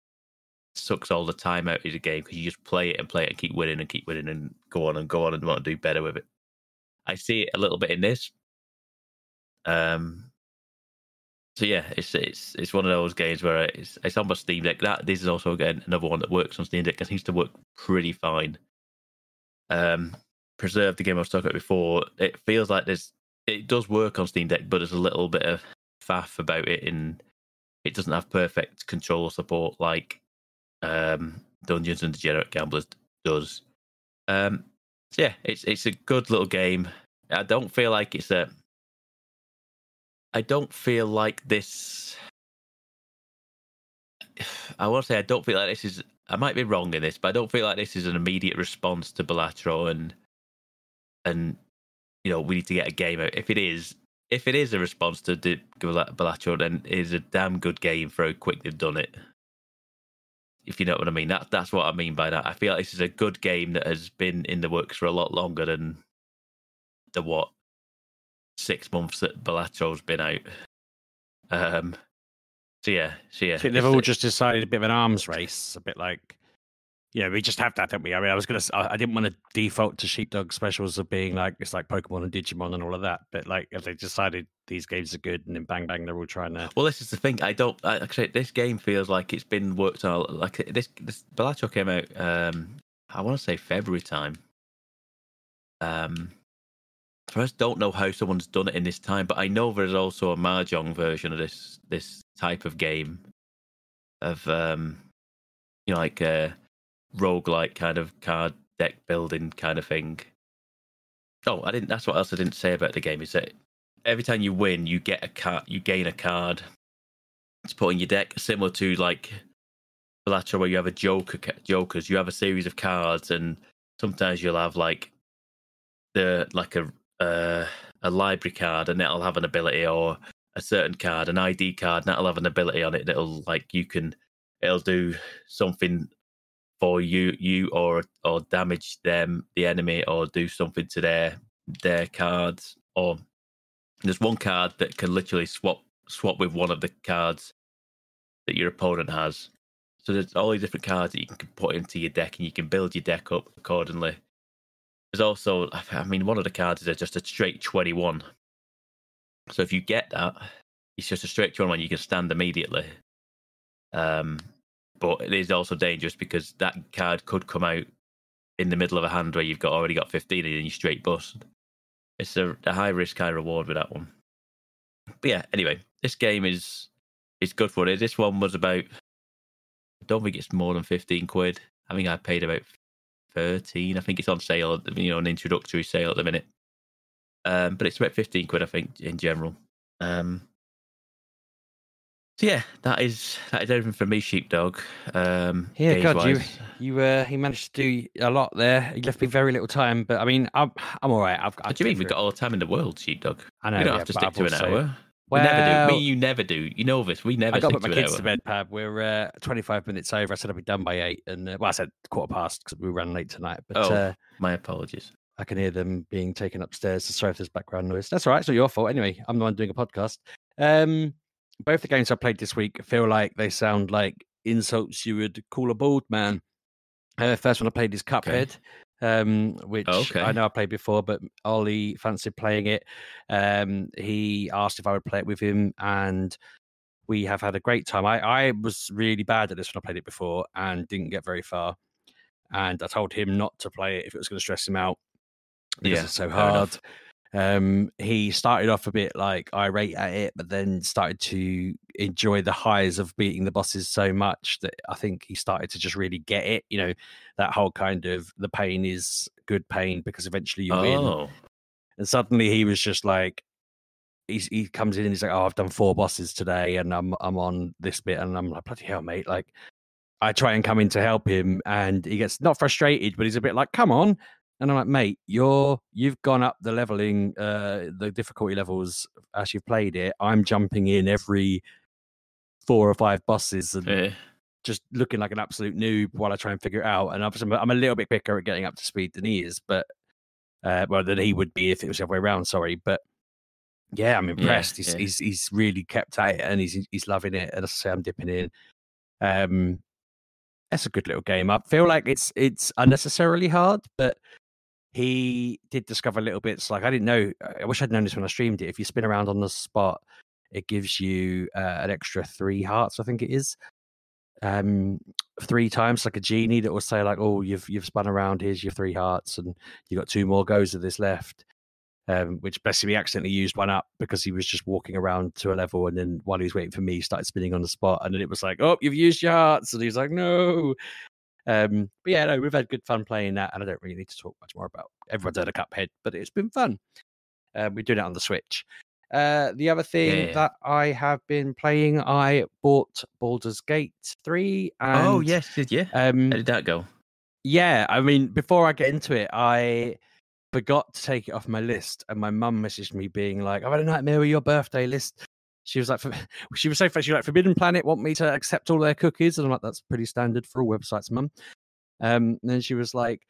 sucks all the time out of the game, because you just play it and keep winning and go on and want to do better with it. I see it a little bit in this. So yeah, it's one of those games where it's on my Steam Deck. This is also again another one that works on Steam Deck. It seems to work pretty fine. Preserve, the game I was talking about before, it feels like it does work on Steam Deck, but there's a little bit of faff about it, and it doesn't have perfect control support like Dungeons and Degenerate Gamblers does. So yeah, it's a good little game. I don't feel like this. I want to say I don't feel like this is. I might be wrong in this, but I don't feel like this is an immediate response to Balatro, and we need to get a game out. If it is a response to Balatro, then it is a damn good game for how quick they've done it. If you know what I mean, that's what I mean by that. I feel like this is a good game that has been in the works for a lot longer than the 6 months that Balatro's been out. So yeah. I think they've all just decided a bit of an arms race, a bit like Yeah, we just have that, don't we? I mean, I didn't want to default to Sheepdog specials of being like, it's like Pokemon and Digimon and all of that. But like, if they decided these games are good and then bang, bang, they're all trying to. Well, this is the thing. Actually, this game feels like it's been worked on. Like this Balatro came out, I want to say February time. I just don't know how someone's done it in this time, but I know there's also a Mahjong version of this type of game of, like a roguelike kind of card deck building kind of thing. Oh, that's what else I didn't say about the game, is that every time you win, you get a card, you gain a card to put in your deck, similar to like Balatro, where you have jokers. You have a series of cards, and sometimes you'll have like a library card, and that'll have an ability, or a certain card, an ID card, and that'll have an ability on it that'll like it'll do something for you or damage them, the enemy, or do something to their cards. Or there's one card that can literally swap with one of the cards that your opponent has. So there's all these different cards that you can put into your deck, and you can build your deck up accordingly. There's also, I mean, one of the cards is just a straight 21. So if you get that, it's just a straight 21, you can stand immediately. But it is also dangerous because that card could come out in the middle of a hand where you've already got 15 and you straight bust. It's a high risk, high reward with that one. But yeah, anyway, this game is good for it. This one was about, I don't think it's more than 15 quid. I think I paid about 13. I think it's on sale, an introductory sale at the minute. But it's about 15 quid, I think, in general. So yeah, that is everything for me, Sheepdog. Yeah, God, you he managed to do a lot there. He left me very little time, but I mean, I'm all right. What do you mean? We've got all the time in the world, Sheepdog. I know. We don't have to stick to an hour. Well, we never do. You never do. You know this. We never. I got to stick put my to kids an to hour. bed, Pab. We're 25 minutes over. I said I'd be done by 8, and I said 15:15 because we ran late tonight. But my apologies. I can hear them being taken upstairs. So sorry if there's background noise. That's all right. It's not your fault. Anyway, I'm the one doing a podcast. Both the games I played this week feel like they sound like insults you would call a bald man. First one I played is Cuphead, which I know I played before, but Ollie fancied playing it. He asked if I would play it with him, and we have had a great time. I was really bad at this when I played it before and didn't get very far. And I told him not to play it if it was going to stress him out because it's so hard. He started off a bit like irate at it, but then started to enjoy the highs of beating the bosses so much that I think he started to just really get it. That whole kind of the pain is good pain because eventually you win. And suddenly he was just like, he comes in and he's like, "Oh, I've done 4 bosses today, and I'm on this bit," and I'm like, "Bloody hell, mate!" Like, I try and come in to help him, and he gets not frustrated, but he's a bit like, "Come on." And I'm like, mate, you've gone up the leveling, the difficulty levels as you've played it. I'm jumping in every 4 or 5 bosses and just looking like an absolute noob while I try and figure it out. And obviously, I'm a little bit quicker at getting up to speed than he is, but than he would be if it was the other way around. Sorry, but yeah, I'm impressed. He's really kept at it, and he's loving it. And as I say, I'm dipping in. That's a good little game. I feel like it's unnecessarily hard, but he did discover little bits. Like, I didn't know. I wish I'd known this when I streamed it. If you spin around on the spot, it gives you an extra 3 hearts. I think it is 3 times, like a genie that will say like, "Oh, you've spun around. Here's your 3 hearts, and you got 2 more goes of this left." Which bless him, he accidentally used one up because he was just walking around to a level, and then while he was waiting for me, he started spinning on the spot, and then it was like, "Oh, you've used your hearts," and he was like, "No." But yeah, no, we've had good fun playing that, and I don't really need to talk much more about. Everyone's had a Cuphead, but it's been fun. We're doing it on the Switch. The other thing that I have been playing, I bought Baldur's Gate 3. And, yes, did you? How did that go? Yeah, I mean, before I get into it, I forgot to take it off my list, and my mum messaged me being like, "I've had a nightmare with your birthday list." She was like, she was so funny. She was like, "Forbidden Planet want me to accept all their cookies," and I'm like, "That's pretty standard for all websites, mum." And then she was like,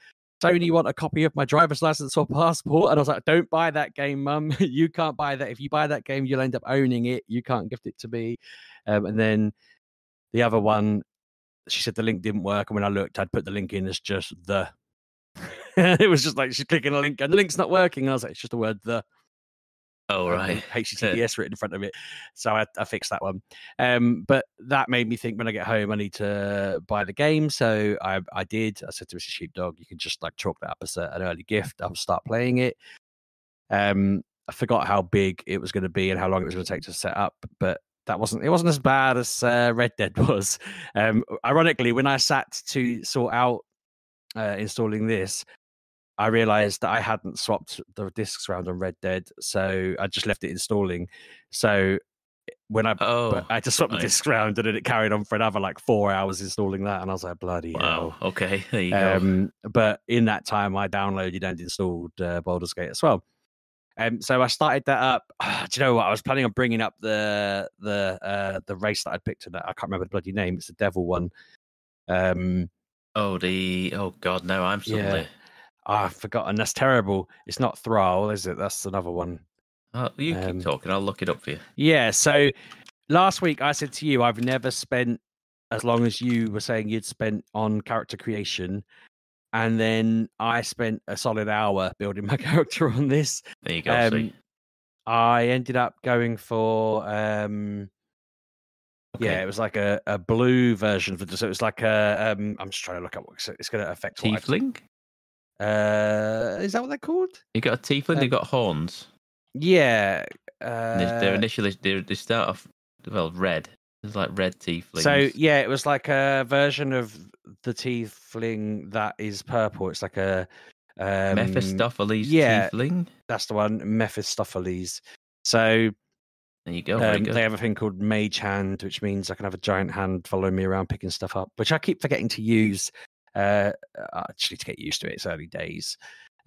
"Sony want a copy of my driver's license or passport," and I was like, "Don't buy that game, mum. You can't buy that. If you buy that game, you'll end up owning it. You can't gift it to me." And then the other one, she said the link didn't work, and when I looked, I'd put the link in as just the. It was just like she's clicking a link and the link's not working. And I was like, it's just the word the. Oh, right. HTTPS written in front of it. So I fixed that one. But that made me think when I get home, I need to buy the game. So I did. I said to Mrs. Sheepdog, you can just like chalk that up as an early gift. I'll start playing it. I forgot how big it was going to be and how long it was going to take to set up, but it wasn't as bad as Red Dead was. Ironically, when I sat to sort out installing this, I realized that I hadn't swapped the discs around on Red Dead, so I just left it installing. So when I had to swap the discs around, and then it carried on for another like 4 hours installing that, and I was like, bloody hell. Okay, there you go. But in that time, I downloaded and installed Baldur's Gate as well. So I started that up. Do you know what? I was planning on bringing up the race that I'd picked. I can't remember the bloody name. It's the devil one. Oh God, no! I'm suddenly. Yeah. I've forgotten. That's terrible. It's not Thrall, is it? That's another one. Oh, you keep talking. I'll look it up for you. Yeah. So last week I said to you, I've never spent as long as you were saying you'd spent on character creation. And then I spent a solid hour building my character on this. There you go. I ended up going for yeah, it was like a blue version of it. So it was like a I'm just trying to look up what it's going to affect. Tiefling? Is that what they're called? You got a tiefling. They got horns. Yeah. They're initially they start off red. It's like red tieflings. So yeah, it was like a version of the tiefling that is purple. It's like a Mephistopheles tiefling. That's the one, Mephistopheles. So there you go. They have a thing called Mage Hand, which means I can have a giant hand following me around picking stuff up, which I keep forgetting to use. Actually, to get used to it, it's early days.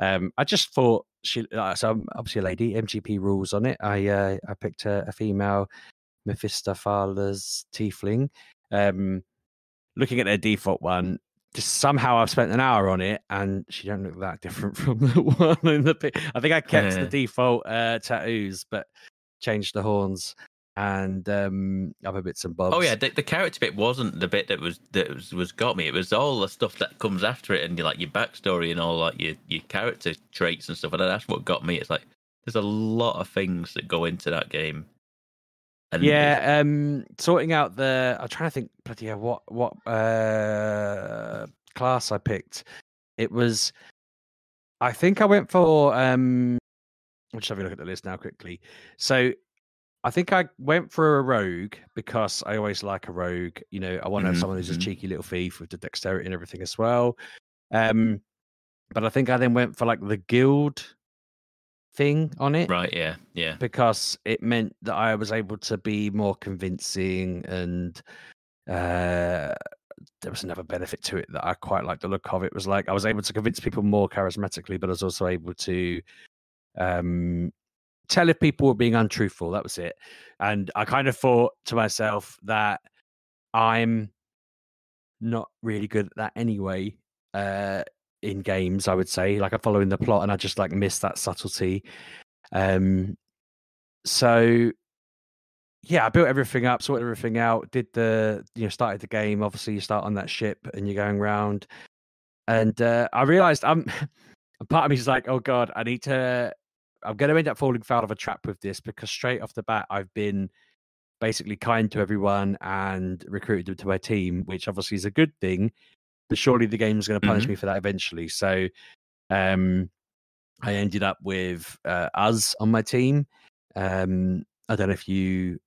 I just thought so I'm obviously a lady. MGP rules on it. I picked a female Mephistopheles tiefling. Looking at their default one, just somehow I've spent an hour on it, and she don't look that different from the one in the pic. I think I kept the default tattoos, but changed the horns and other bits and bobs. Oh yeah, the character bit wasn't the bit that was got me. It was all the stuff that comes after it, and your backstory and all like your character traits and stuff. And that's what got me. It's like there's a lot of things that go into that game. And sorting out I'm trying to think bloody hell, what class I picked. It was, I think I went for I'll just have a look at the list now quickly. So I think I went for a rogue because I always like a rogue. You know, I want to have someone who's a cheeky little thief with the dexterity and everything as well. But I think I then went for like the guild thing on it. Right, yeah. Because it meant that I was able to be more convincing, and there was another benefit to it that I quite liked the look of. It was like I was able to convince people more charismatically, but I was also able to tell if people were being untruthful. That was it. And I kind of thought to myself that I'm not really good at that anyway. In games, I would say, like I'm following the plot, and I just like miss that subtlety. So yeah, I built everything up, sorted everything out, did started the game. Obviously, you start on that ship and you're going around, and I realized part of me is like, oh god, I'm going to end up falling foul of a trap with this, because straight off the bat, I've been basically kind to everyone and recruited them to my team, which obviously is a good thing. But surely the game's going to punish me for that eventually. So I ended up with Uz on my team. I don't know if you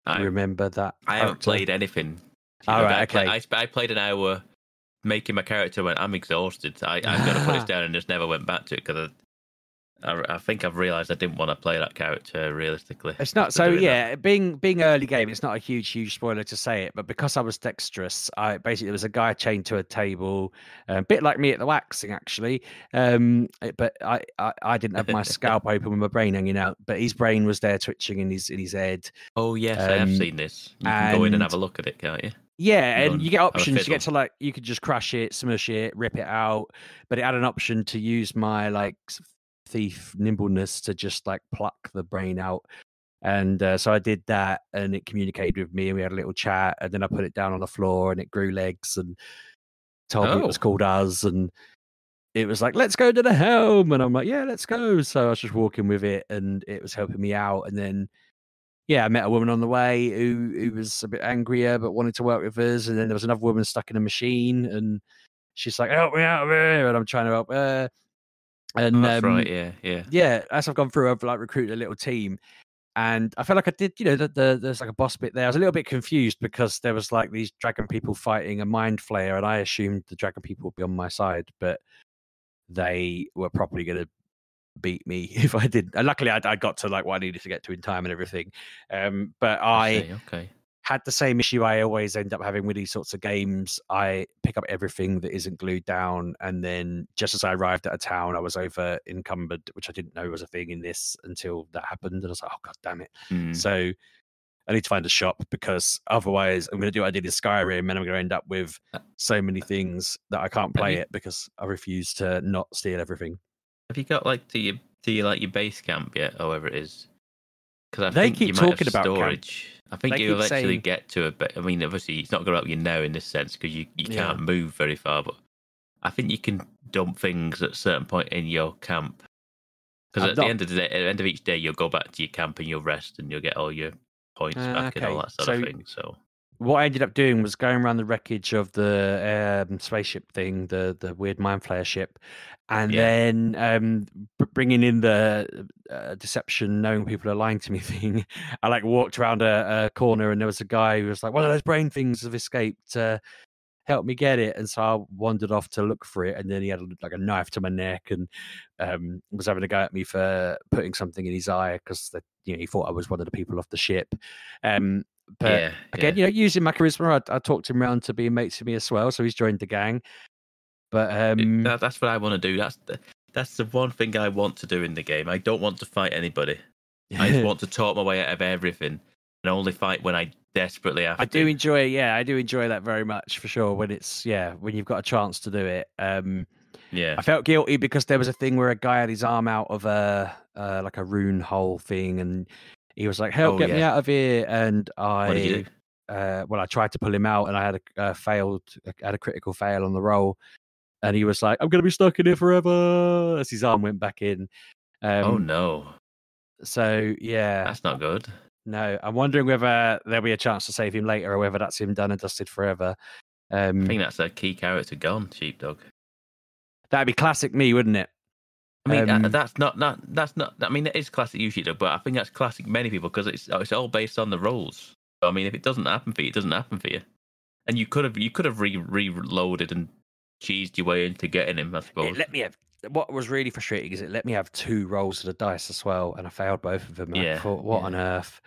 remember that. I haven't played anything. Right, okay. I played an hour making my character when I'm exhausted. I've got to put it down and just never went back to it because I think I've realised I didn't want to play that character realistically. It's not so yeah. Being early game, it's not a huge spoiler to say it, but because I was dexterous, there was a guy chained to a table, a bit like me at the waxing actually. But I didn't have my scalp open with my brain hanging out, but his brain was there twitching in his head. Oh yes, I have seen this. You can go in and have a look at it, can't you? Yeah, and you get options. You get to you could just crush it, smush it, rip it out, but it had an option to use my thief nimbleness to just pluck the brain out. And so I did that, and it communicated with me, and we had a little chat. And then I put it down on the floor, and it grew legs and told me it was called Us. And it was like, let's go to the helm. And I'm like, yeah, let's go. So I was just walking with it, and it was helping me out. And then, yeah, I met a woman on the way who was a bit angrier but wanted to work with us. And then there was another woman stuck in a machine, and she's like, help me out of here. And I'm trying to help her. And that's right. Yeah. Yeah, as I've gone through, I've like recruited a little team. And I felt like I did, there's like a boss bit there. I was a little bit confused because there was like these dragon people fighting a mind flayer, and I assumed the dragon people would be on my side, but they were probably going to beat me if I didn't. And luckily, I got to like what I needed to get to in time and everything. But I had the same issue I always end up having with these sorts of games. I pick up everything that isn't glued down, and then just as I arrived at a town, I was over encumbered, which I didn't know was a thing in this until that happened. And I was like, oh, God damn it. So I need to find a shop, because otherwise I'm going to do what I did in Skyrim, and I'm going to end up with so many things that I can't play it because I refuse to not steal everything. Have you got like to your base camp yet, or whatever it is? Because they keep talking about storage. I think you'll eventually get to it, but I mean, obviously, it's not going to help you now in this sense because you can't move very far. But I think you can dump things at a certain point in your camp. Because at the end of the day, at the end of each day, you'll go back to your camp and you'll rest, and you'll get all your points back and all that sort of thing. So what I ended up doing was going around the wreckage of the spaceship thing, the weird mind flayer ship, and then bringing in the deception, knowing people are lying to me thing. I like walked around a corner, and there was a guy who was like, one of those brain things have escaped. Help me get it. And so I wandered off to look for it, and then he had like a knife to my neck, and was having a go at me for putting something in his eye because he thought I was one of the people off the ship. But again, using my charisma, I talked him around to being mates with me as well, so he's joined the gang. But that's what I want to do. That's the one thing I want to do in the game. I don't want to fight anybody. I just want to talk my way out of everything and only fight when I desperately have to. I do enjoy that very much, for sure. When when you've got a chance to do it. I felt guilty because there was a thing where a guy had his arm out of like a rune hole thing, and he was like, "Help, get me out of here!" And what did you do? I tried to pull him out, and I had a critical fail on the roll, and he was like, "I'm going to be stuck in here forever," as his arm went back in. Oh no! So that's not good. No, I'm wondering whether there'll be a chance to save him later, or whether that's him done and dusted forever. I think that's a key character gone, Sheepdog. That'd be classic me, wouldn't it? I mean, that's not. I mean, it is classic you, Sheepdog, but I think that's classic many people because it's all based on the rolls. So, I mean, if it doesn't happen for you, it doesn't happen for you. And you could have reloaded and cheesed your way into getting him, I suppose. What was really frustrating is it let me have 2 rolls of the dice as well, and I failed both of them. And I thought, what on earth?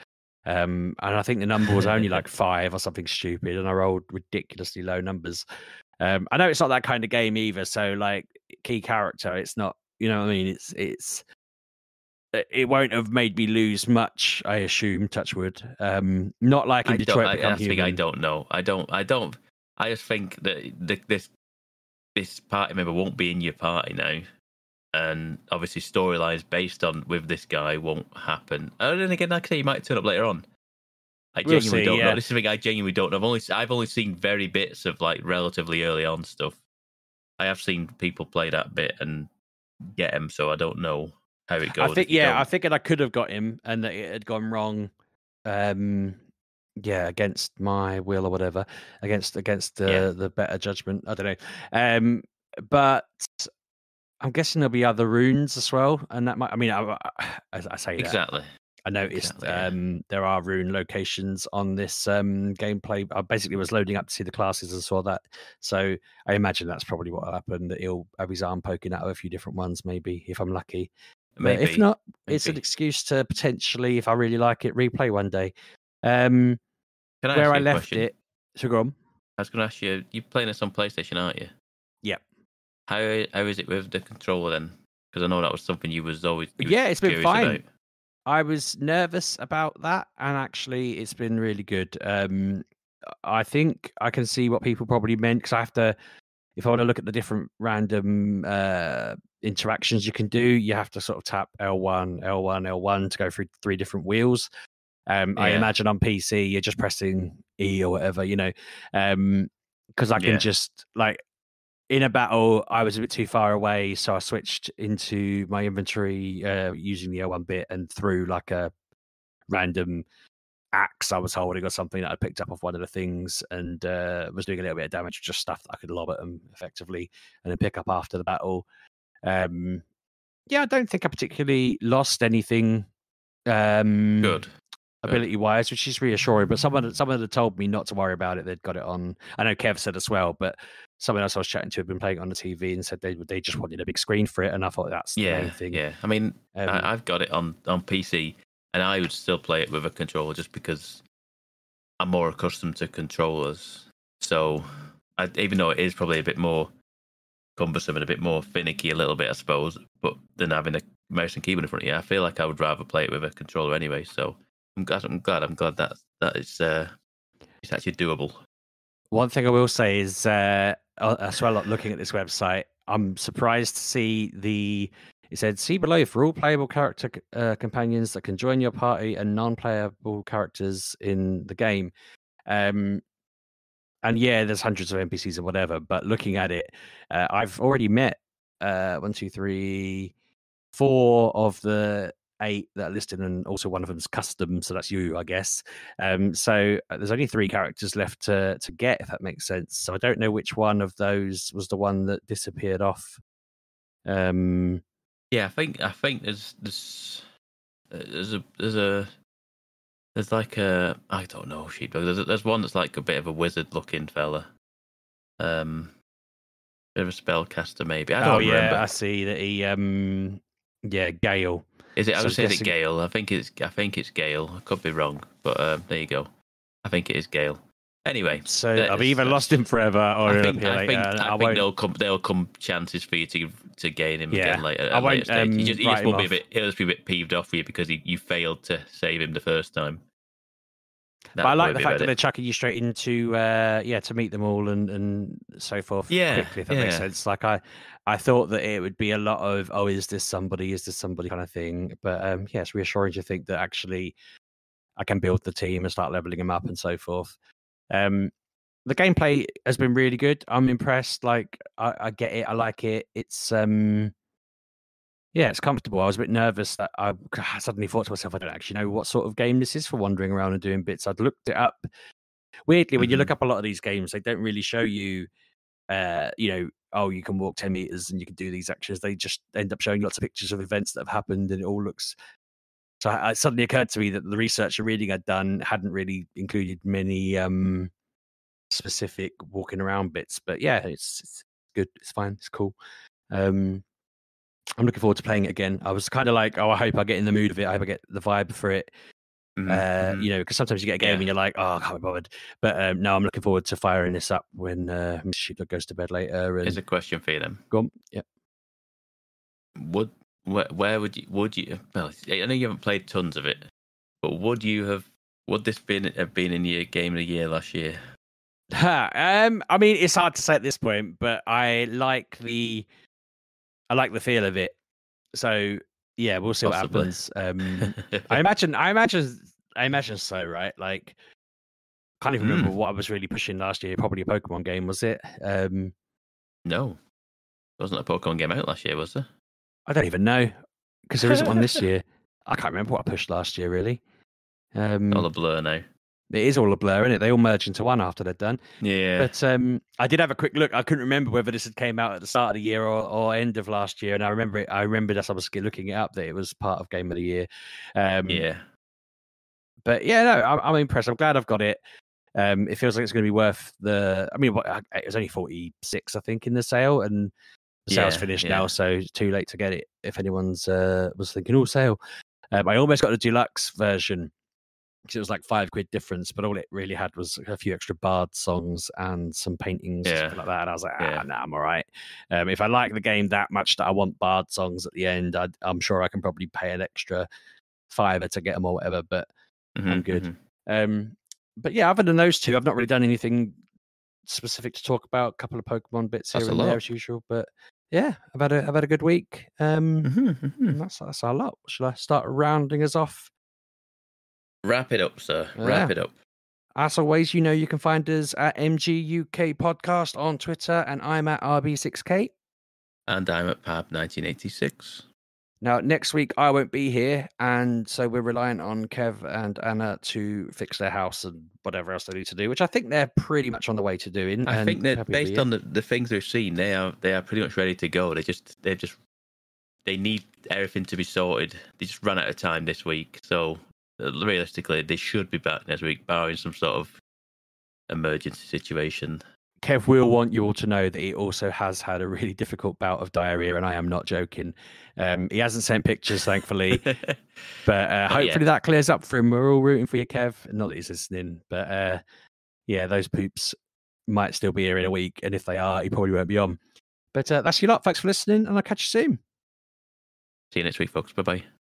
And I think the number was only like 5 or something stupid, and I rolled ridiculously low numbers. I know it's not that kind of game either. So like key character, it's not. You know what I mean? It won't have made me lose much, I assume. Touch wood. Not like in Detroit Become Human. I don't know. I just think that this party member won't be in your party now, and obviously storylines based on with this guy won't happen. And then again, like I say, he might turn up later on. I genuinely don't know. This is a thing I genuinely don't know. I've only seen very bits of like relatively early on stuff. I have seen people play that bit and get him, so I don't know how it goes. I figured I could have got him, and that it had gone wrong. Against my will or whatever, against the better judgment. I don't know. But I'm guessing there'll be other runes as well, and that might. I mean, I say exactly. That, I noticed there are rune locations on this gameplay. I basically was loading up to see the classes and saw that, so I imagine that's probably what happened. That he'll have his arm poking out of a few different ones, maybe if I'm lucky. Maybe. But if not, it's an excuse to potentially, if I really like it, replay one day. Where I left it. So go on. I was going to ask you. You're playing this on PlayStation, aren't you? Yep. How is it with the controller then? Because I know that was something you was always. It's been fine. About. I was nervous about that, and actually, it's been really good. I think I can see what people probably meant because I have to. if I want to look at the different random interactions you can do, you have to sort of tap L1, L1, L1 to go through 3 different wheels. I imagine on PC you're just pressing E or whatever, because I can just like in a battle I was a bit too far away, so I switched into my inventory using the L1 bit and threw like a random axe I was holding or something that I picked up off one of the things and was doing a little bit of damage, just stuff that I could lob at them effectively and then pick up after the battle. I don't think I particularly lost anything. Good. Ability-wise, which is reassuring. But someone had told me not to worry about it. They'd got it on. I know Kev said as well, but someone else I was chatting to had been playing it on the TV and said they just wanted a big screen for it, and I thought that's the main thing. Yeah, I mean, I've got it on PC, and I would still play it with a controller just because I'm more accustomed to controllers. So, even though it is probably a bit more cumbersome and a bit more finicky, a little bit, I suppose, but than having a mouse and keyboard in front of you, I feel like I would rather play it with a controller anyway. So, I'm glad that is it's actually doable. One thing I will say is, as well, looking at this website, I'm surprised to see it said, see below for all playable character companions that can join your party and non-playable characters in the game. And yeah, there's hundreds of NPCs and whatever, but looking at it, I've already met 1, 2, 3, 4 of the 8 that are listed, and also one of them's custom, so that's you, I guess. So there's only 3 characters left to get, if that makes sense. So I don't know which one of those was the one that disappeared off. Yeah, I think there's like a, I don't know, Sheepdog. There's one that's like a bit of a wizard looking fella. Bit of a spellcaster maybe. I don't remember. I see that he Gale. Is it? I would say it's Gale. I think it's Gale. I could be wrong, but there you go. I think it is Gale. Anyway, so I've either lost him forever, or I think there'll come chances for you to gain him again later. At a later stage. He just will be he'll just be a bit peeved off with you because you failed to save him the first time. But I like the fact that they're chucking you straight into to meet them all and so forth quickly, if that makes sense. Like I thought that it would be a lot of is this somebody kind of thing, but it's reassuring to think that actually I can build the team and start leveling them up and so forth. The gameplay has been really good. I'm impressed. Like I get it, I like it. It's it's comfortable. I was a bit nervous that I suddenly thought to myself, I don't actually know what sort of game this is for wandering around and doing bits. I'd looked it up. Weirdly, when you look up a lot of these games, they don't really show you, you can walk 10 meters and you can do these actions. They just end up showing lots of pictures of events that have happened, and it all looks. So it suddenly occurred to me that the research and reading I'd done hadn't really included many specific walking around bits. But yeah, it's good. It's fine. It's cool. I'm looking forward to playing it again. I was kind of like, I hope I get in the mood of it. I hope I get the vibe for it. Because sometimes you get a game and you're like, I can't be bothered. But no, I'm looking forward to firing this up when Mr. Sheepdog goes to bed later. Here's a question for you then. Go on. Yeah. Where would you? Well, I know you haven't played tons of it, but would this have been in your game of the year last year? I mean, it's hard to say at this point, but I like the feel of it. So yeah, we'll see what happens. I imagine so, right? Like, can't even remember what I was really pushing last year. Probably a Pokemon game, was it? No, there wasn't a Pokemon game out last year, was there? I don't even know, because there isn't one this year. I can't remember what I pushed last year, really. All a blur now. It is all a blur, isn't it? They all merge into one after they're done. Yeah. But I did have a quick look. I couldn't remember whether this had came out at the start of the year or end of last year. And I remember it. I remembered as I was looking it up that it was part of Game of the Year. Yeah. But yeah, no, I'm impressed. I'm glad I've got it. It feels like it's going to be worth the. I mean, it was only 46, I think, in the sale, and the sale's finished now, so it's too late to get it. If anyone's was thinking, sale. I almost got the deluxe version. It was like £5 difference, but all it really had was a few extra Bard songs and some paintings and stuff like that. And I was like, I'm all right. If I like the game that much that I want Bard songs at the end, I'm sure I can probably pay an extra £5 to get them or whatever. But I'm good. But yeah, other than those two, I've not really done anything specific to talk about. A couple of Pokemon bits here That's a and there lot. as usual, but yeah, I've had a good week. And that's our lot. Shall I start rounding us off? Wrap it up, sir. Yeah. Wrap it up. As always, you know you can find us at MGUK Podcast on Twitter, and I'm at RB6K. And I'm at Pab1986. Now, next week I won't be here, and so we're relying on Kev and Anna to fix their house and whatever else they need to do, which I think they're pretty much on the way to doing. I think that happy with based it. on the things they've seen, they are pretty much ready to go. They need everything to be sorted. They just ran out of time this week, so realistically, they should be back next week, barring some sort of emergency situation. Kev will want you all to know that he also has had a really difficult bout of diarrhea, and I am not joking. He hasn't sent pictures, thankfully, but hopefully that clears up for him. We're all rooting for you, Kev. Not that he's listening, but yeah, those poops might still be here in a week, and if they are, he probably won't be on. But that's your lot. Thanks for listening, and I'll catch you soon. See you next week, folks. Bye-bye.